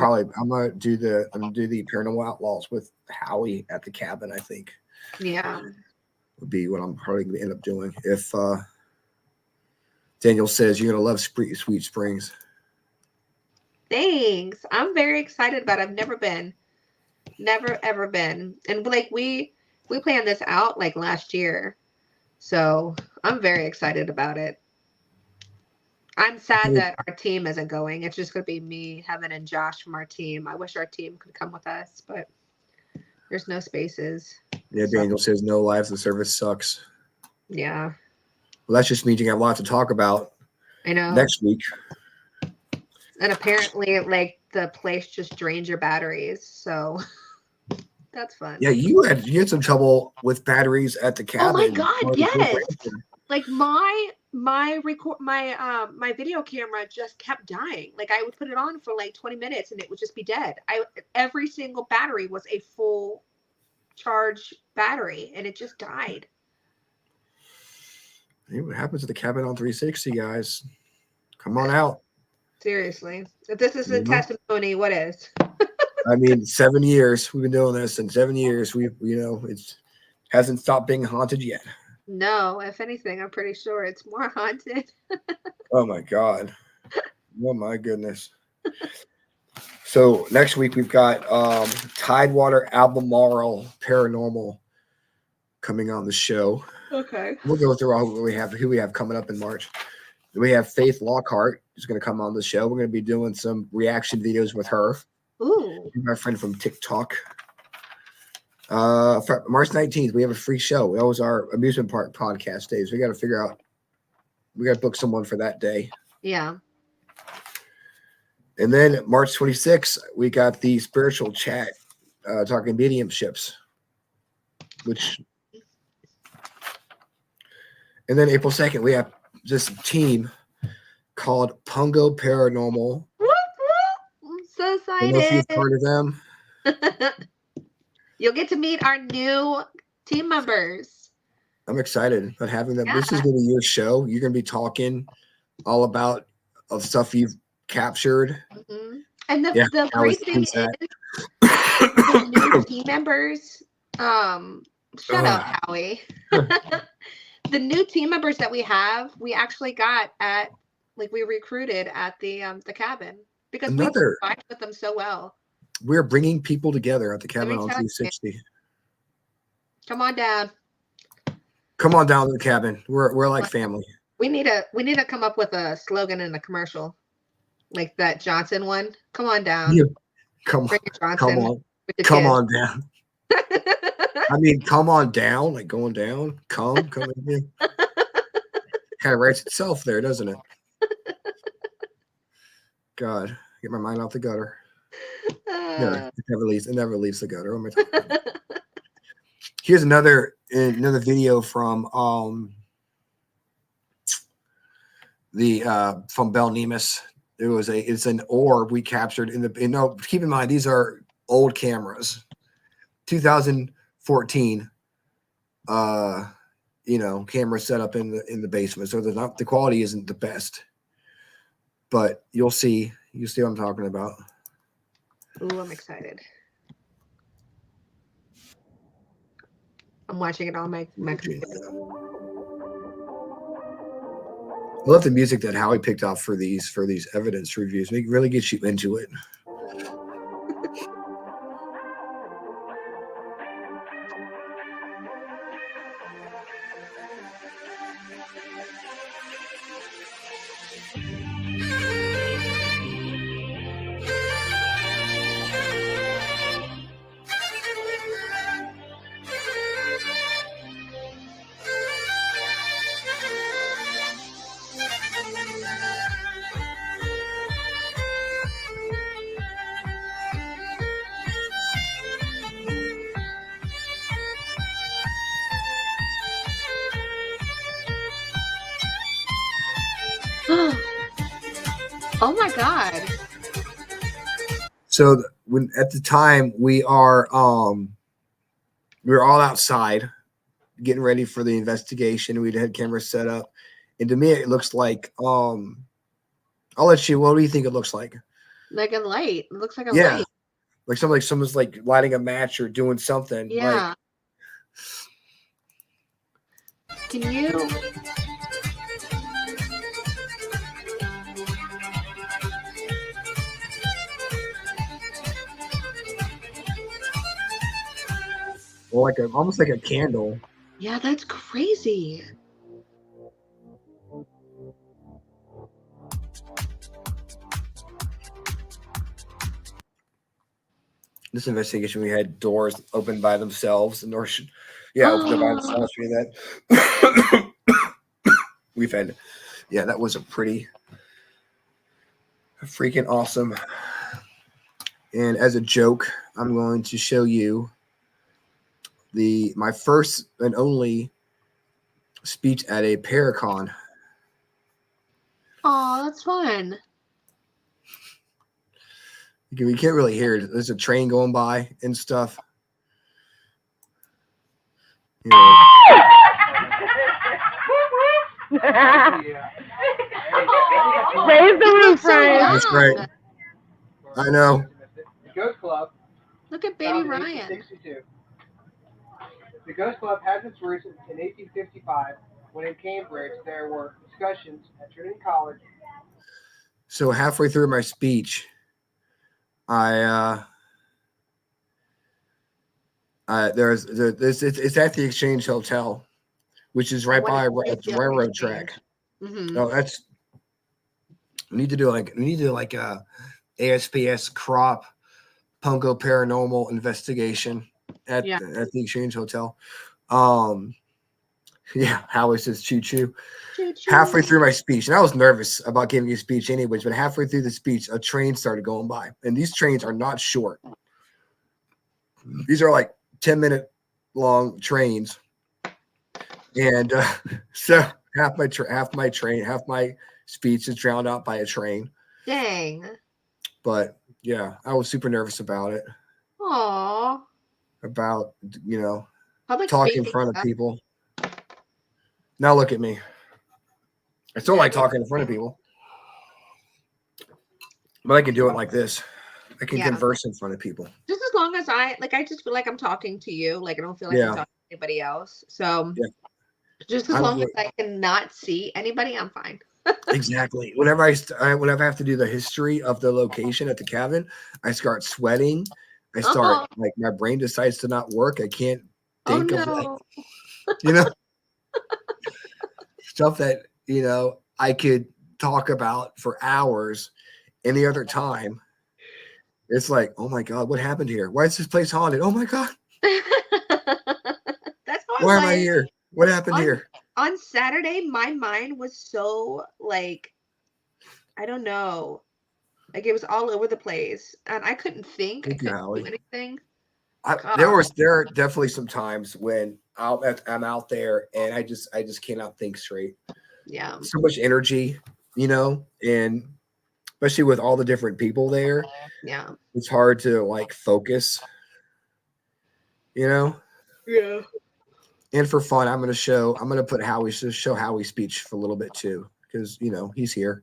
gonna do the Paranormal Outlaws with Howie at the cabin. I think. Yeah. Would be what I'm probably gonna end up doing if Daniel says you're gonna love Sweet Springs. Thanks. I'm very excited about it. I've never been. Never ever been. And we planned this out last year. So I'm very excited about it. I'm sad that our team isn't going. It's just gonna be me, Heaven, and Josh from our team. I wish our team could come with us, but there's no spaces. Yeah, Daniel says no lives. The service sucks. Yeah. Well, that just means you have a lot to talk about. I know. Next week. And apparently, the place just drains your batteries, so that's fun. Yeah, you had some trouble with batteries at the cabin. Oh my god, yes! My video camera just kept dying. I would put it on for 20 minutes and it would just be dead. Every single battery was a full charge battery and it just died. Hey, what happens at the cabin on 360, guys? Come on out. Seriously. If this isn't testimony, what is? I mean, 7 years we've been doing this, and 7 years it hasn't stopped being haunted yet. No, if anything, I'm pretty sure it's more haunted. Oh my god. Oh my goodness. So next week we've got Tidewater Albemarle Paranormal coming on the show. Okay. We'll go through who we have coming up in March. We have Faith Lockhart who's going to come on the show. We're going to be doing some reaction videos with her. Ooh. My friend from TikTok. March 19th, we have a free show. That was our amusement park podcast days. We got to figure out. We got to book someone for that day. Yeah. And then March 26th, we got the spiritual chat, talking mediumships, and then April 2nd, we have this team called Pungo Paranormal. Whoop, whoop. I'm so excited. I don't know if you've heard of them. You'll get to meet our new team members. I'm excited about having them. Yeah. This is going to be your show. You're going to be talking all about stuff you've captured. Mm-hmm. And the great thing is the new team members. Shut up, Howie. The new team members that we have, we actually got at we recruited at the cabin because we vibed with them so well. We're bringing people together at the cabin on 360. Come on down. Come on down to the cabin. We're like family. We need to come up with a slogan in the commercial, like that Johnson one. Come on down. Yeah. Come on down. I mean, come on down, like going down. Come in. Kind of writes itself there, doesn't it? God, get my mind out the gutter. No, it never leaves the gutter. What am I talking about? Here's another video from from Bell Nemus. It's an orb we captured keep in mind these are old cameras. 2014 camera set up in the basement, so the quality isn't the best, but you'll see what I'm talking about. Ooh, I'm excited. I'm watching it on my computer. I love the music that Howie picked out for these evidence reviews. It really gets you into it. Oh my God. So when at the time we were all outside getting ready for the investigation. We'd had cameras set up. And to me it looks like I'll let you, what do you think it looks like? Like a light. It looks like a Yeah. light. Like someone's like lighting a match or doing something. Yeah. Like, Can you? or like almost like a candle. Yeah, that's crazy. This investigation, we had doors open by themselves, and doors opened by themselves. We had that. We've had, that was a freaking awesome. And as a joke, I'm going to show you my first and only speech at a Paracon. Oh, that's fun. You can't really hear it. There's a train going by and stuff. You know. Raise the roof, Ryan. That's right. I know. The Ghost Club. Look at baby Ryan. 1862. The Ghost Club has its roots in 1855 when in Cambridge there were discussions at Trinity College. So halfway through my speech, it's at the Exchange Hotel, which is right by the railroad track. Mm-hmm. No, we need to do like a ASPS crop Punko paranormal investigation at the Exchange Hotel. Howie says choo choo. Halfway through my speech, and I was nervous about giving a speech anyways, but halfway through the speech, a train started going by. And these trains are not short. These are like 10-minute long trains. And so half my speech is drowned out by a train. Dang. But yeah, I was super nervous about it. Aww. About, Public talking in speaking front of stuff. people. Now look at me. I still like talking in front of people. But I can do it like this. I can converse in front of people. Just as long as I just feel like I'm talking to you. Like I don't feel like I'm talking to anybody else. So just as long as I cannot see anybody, I'm fine. Exactly. Whenever I have to do the history of the location at the cabin, I start sweating. I start like my brain decides to not work. I can't think of stuff that I could talk about for hours. Any other time, it's like, oh my God, what happened here? Why is this place haunted? Oh my God. That's why am I here? What happened here? On Saturday, my mind was so like, I don't know. Like it was all over the place. And I couldn't think. I couldn't do anything. There are definitely some times when I'm out there and I just cannot think straight. Yeah. So much energy, and especially with all the different people there. Yeah. It's hard to like focus, Yeah. And for fun, I'm going to show Howie's speech for a little bit too, because he's here.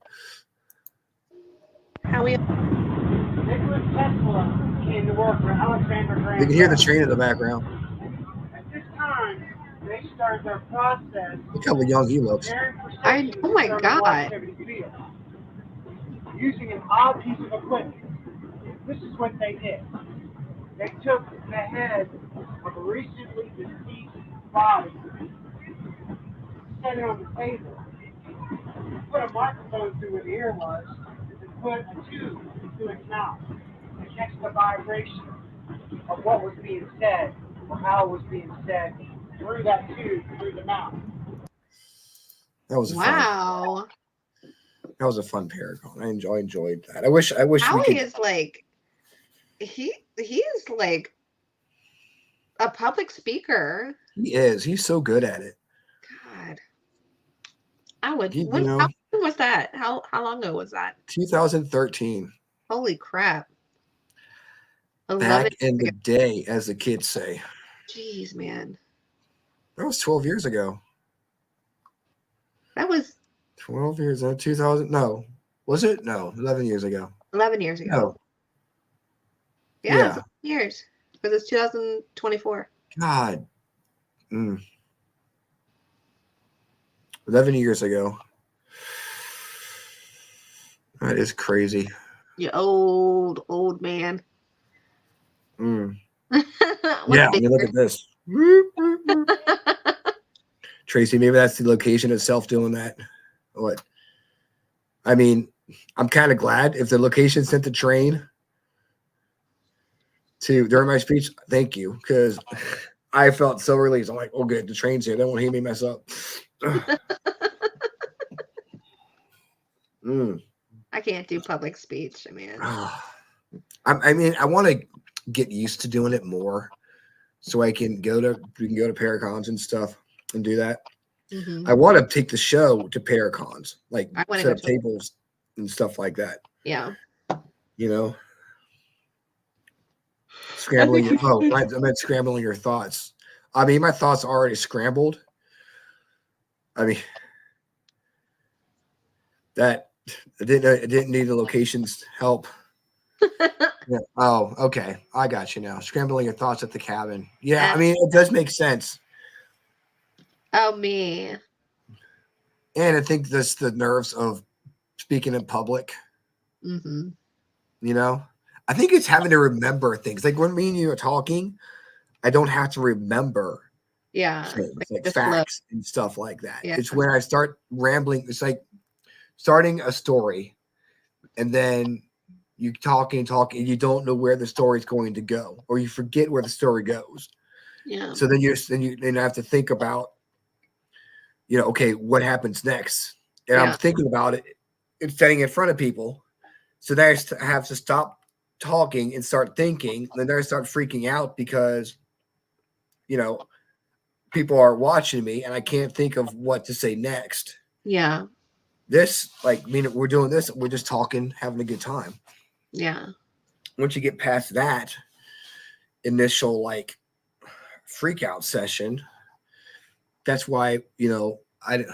Howie. Nicholas Tesla came to work for Alexander Graham. You can hear the train in the background. At this time, they started their process. Look how young he looks. Oh my God. Using an odd piece of equipment. This is what they did. They took the head of a recently deceased body, set it on the table, put a microphone through its ear was, and put a tube into its mouth to catch the vibration of what was being said or how it was being said through that tube, through the mouth. That was wow. That was a fun Paragon. I enjoyed that. I wish Howie we could. Is like he is like a public speaker. He is. He's so good at it. God. I would When was that? How long ago was that? 2013. Holy crap. 11 Back in years the ago. day, as the kids say. Jeez, man. That was 12 years ago. That was 12 years ago. 2000. No. Was it? No. 11 years ago. 11 years ago. No. Yeah, it's 11 years. Because it's 2024. God. 11 years ago. That is crazy. You old man. Yeah, I mean, look at this. Tracy, maybe that's the location itself doing that. What? I mean, I'm kind of glad if the location sent the train to during my speech. Thank you, because I felt so relieved. I'm like, oh, good, the train's here. They won't hear me mess up. I can't do public speech, man. I mean, I want to get used to doing it more, so we can go to Paracons and stuff and do that. I want to take the show to Paracons, like set up tables and stuff like that. Yeah. You know, scrambling. I meant scrambling your thoughts. I mean, my thoughts are already scrambled. I mean, that I didn't need the locations help. Yeah. Oh, okay. I got you now. Scrambling your thoughts at the cabin. Yeah, I mean, it does make sense. Oh, me. And I think that's the nerves of speaking in public. Mm-hmm. You know, I think it's having to remember things. Like when me and you are talking, I don't have to remember things, like facts and stuff like that. Yeah. It's when I start rambling. It's like starting a story, and then you talk, and you don't know where the story's going to go, or you forget where the story goes. Yeah. So then you have to think about, you know, okay, what happens next? And I'm thinking about it and standing in front of people. So then I have to stop talking and start thinking. Then I start freaking out because, you know, people are watching me and I can't think of what to say next. Yeah. This, like, I mean, we're doing this. We're just talking, having a good time. Yeah. Once you get past that initial, like, freak out session, that's why, you know, I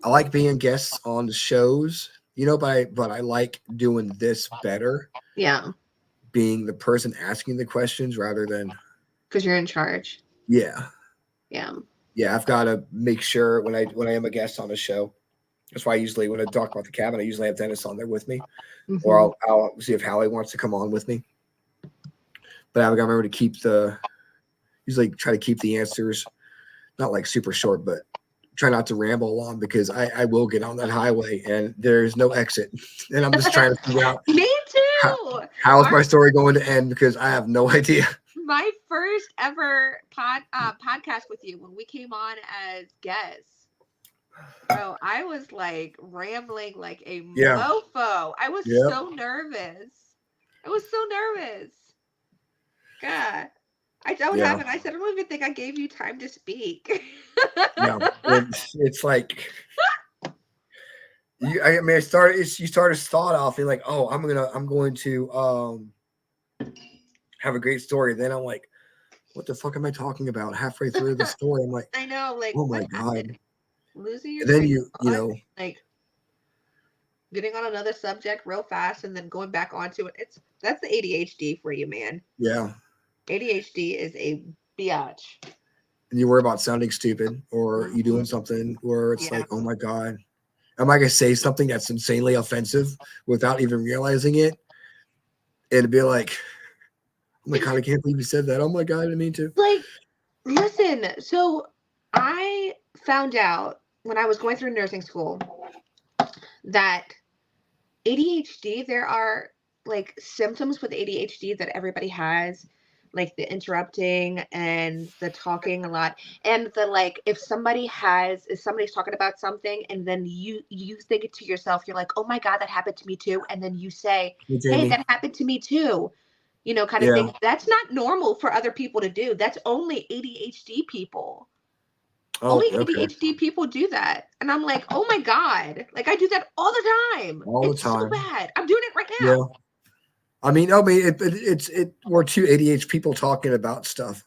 like being guests on the shows, you know, but I like doing this better. Yeah. Being the person asking the questions rather than because you're in charge. Yeah. Yeah. Yeah, I've got to make sure when I am a guest on a show. That's why I usually, when I talk about the cabin, I usually have Dennis on there with me, or I'll see if Hallie wants to come on with me. But I've got to remember to usually try to keep the answers not like super short, but try not to ramble along because I will get on that highway and there's no exit, and I'm just trying to figure out. Me too. How is my story going to end? Because I have no idea. My first ever podcast with you when we came on as guests. Bro, I was like rambling like a mofo. I was so nervous. God, I don't have it. I said, I don't even think I gave you time to speak. It's like you started thought off and like, oh, I'm going to have a great story. Then I'm like, what the fuck am I talking about? Halfway through the story, I'm like, I know, like, oh my god, losing your. And then you know, like getting on another subject real fast and then going back onto it. That's the ADHD for you, man. Yeah. ADHD is a biatch. And you worry about sounding stupid or you doing something where it's like, oh my god, am I gonna say something that's insanely offensive without even realizing it? And it'd be like, oh my god, I can't believe you said that. Oh my god, I didn't mean to. Like, listen, so I found out when I was going through nursing school that ADHD, there are like symptoms with ADHD that everybody has, like the interrupting and the talking a lot, and the like. If somebody's talking about something, and then you think it to yourself, you're like, oh my god, that happened to me too, and then you say, hey, that happened to me too, you know, kind of thing. That's not normal for other people to do. That's only ADHD people. Oh, Only okay. ADHD people do that. And I'm like, oh my God. Like I do that all the time. All the It's so time. bad. I'm doing it right Yeah. now. I mean, we're two ADHD people talking about stuff.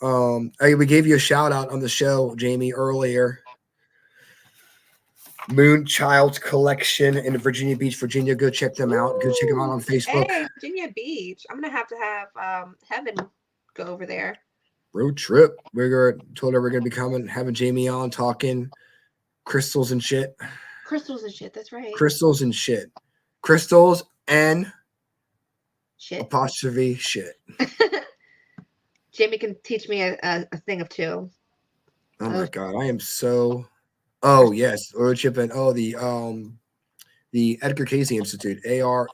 We gave you a shout out on the show, Jamie, earlier. Moonchild Collection in Virginia Beach, Virginia. Go check them out. Go check them out on Facebook. Hey, Virginia Beach. I'm gonna have Heaven go over there. Road trip. Told her we're gonna be coming, having Jamie on talking crystals and shit. Crystals and shit. That's right. Crystals and shit. Crystals and shit. Apostrophe shit. Jamie can teach me a thing of two. Oh my God, I am so. Oh yes, road trip and the Edgar Cayce Institute, ARE.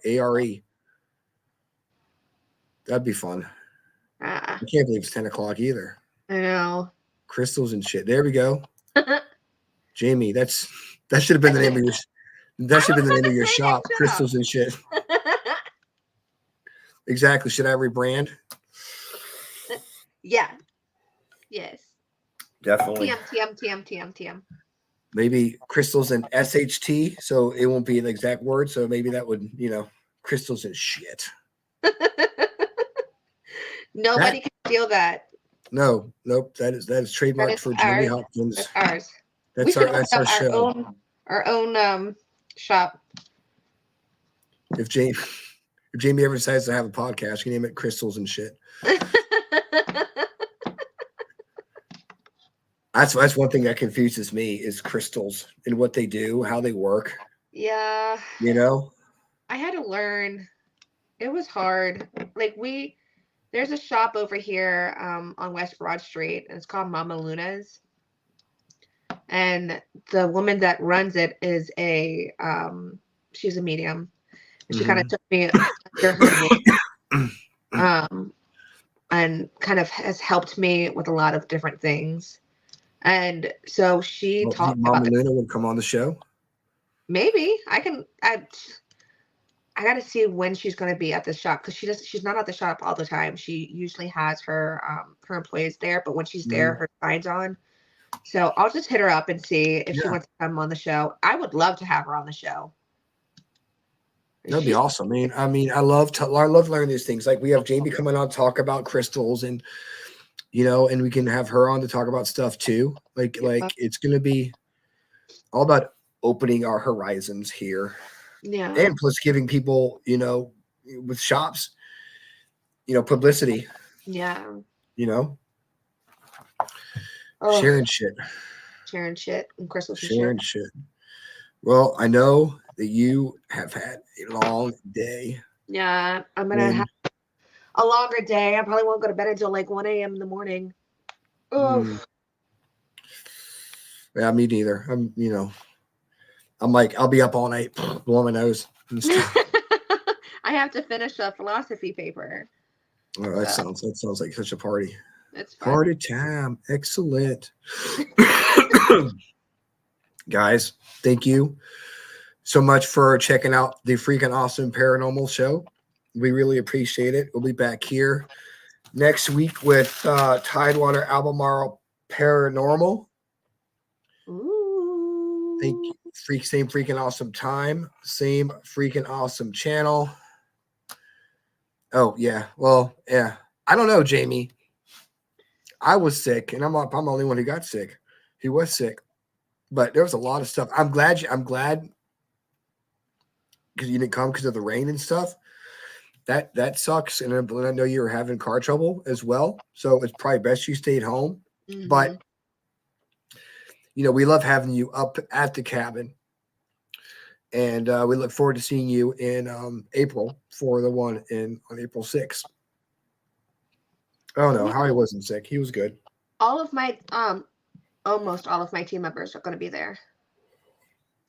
That'd be fun. I can't believe it's 10 o'clock either. I know. Crystals and shit. There we go. Jamie, that should have been the name of your shop. Crystals and shit. Exactly. Should I rebrand? Yeah. Yes. Definitely. TM. Maybe crystals and SHT, so it won't be an exact word. So maybe that would, crystals and shit. Nobody can steal that. No, nope. That is trademarked for Jamie Hopkins. That's ours. That's our show. Our own shop. If Jamie ever decides to have a podcast, you name it Crystals and Shit. That's one thing that confuses me is crystals and what they do, how they work. Yeah. I had to learn. It was hard. Like there's a shop over here on West Broad Street, and it's called Mama Luna's. And the woman that runs it is she's a medium. And she kind of took me under her wing, and kind of has helped me with a lot of different things. And so she taught me Mama Luna would come on the show. Maybe I got to see when she's going to be at the shop, because she's not at the shop all the time. She usually has her employees there, but when she's there, her sign's on. So I'll just hit her up and see if she wants to come on the show. I would love to have her on the show. That'd be awesome. I mean, I love learning these things. Like we have Jamie coming on to talk about crystals, and and we can have her on to talk about stuff too. Like it's going to be all about opening our horizons here. Yeah. And plus giving people, with shops, publicity. Yeah. Sharing shit. Sharing shit and crystals. Sharing shit. Well, I know that you have had a long day. Yeah. I'm going to have a longer day. I probably won't go to bed until like 1 a.m. in the morning. Oh. Yeah, me neither. I'm like, I'll be up all night, blowing my nose and stuff. I have to finish a philosophy paper. Oh, that sounds like such a party. It's fun. Party time. Excellent. Guys, thank you so much for checking out the Freakin' Awesome Paranormal Show. We really appreciate it. We'll be back here next week with Tidewater Albemarle Paranormal. Ooh. Thank you. Same freaking awesome time. Same freaking awesome channel. Oh, yeah. Well, yeah. I don't know, Jamie. I was sick, and I'm the only one who got sick. He was sick. But there was a lot of stuff. I'm glad because you didn't come because of the rain and stuff. That sucks. And I know you were having car trouble as well. So it's probably best you stayed home. Mm-hmm. But we love having you up at the cabin. And we look forward to seeing you in April for the one on April 6th. Oh, no. Howie wasn't sick. He was good. All of my, almost all of my team members are going to be there.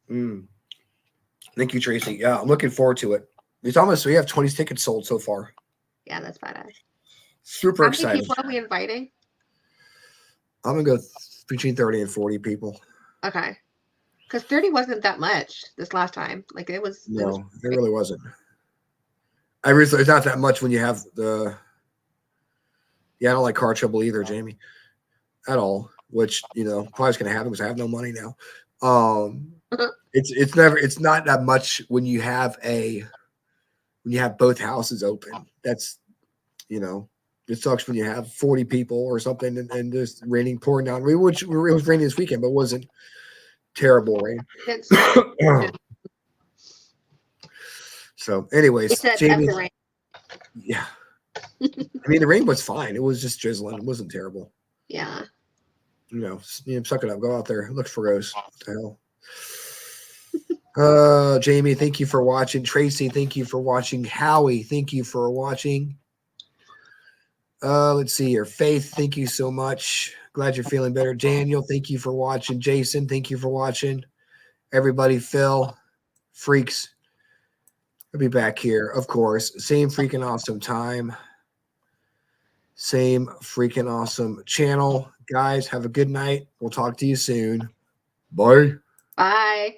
Thank you, Tracy. Yeah, I'm looking forward to it. We have 20 tickets sold so far. Yeah, that's badass. Super excited. How many people are we inviting? I'm going to go between 30 and 40 people. Okay. Because 30 wasn't that much this last time. Like it was. No, it really wasn't. It's not that much when you have the. Yeah, I don't like car trouble either, Jamie. at all, which probably is going to happen because I have no money now. It's not that much when you have both houses open. That's it sucks when you have 40 people or something and just pouring down. Which it was raining this weekend, but it wasn't terrible rain. So, anyways, Jamie, yeah. I mean, the rain was fine. It was just drizzling. It wasn't terrible. Yeah. Suck it up. Go out there. It looks gross. What the hell? Jamie, thank you for watching. Tracy, thank you for watching. Howie, thank you for watching. Let's see here. Faith, thank you so much. Glad you're feeling better. Daniel, thank you for watching. Jason, thank you for watching. Everybody, Phil, freaks. I'll be back here, of course. Same freaking awesome time. Same freaking awesome channel. Guys, have a good night. We'll talk to you soon. Bye. Bye.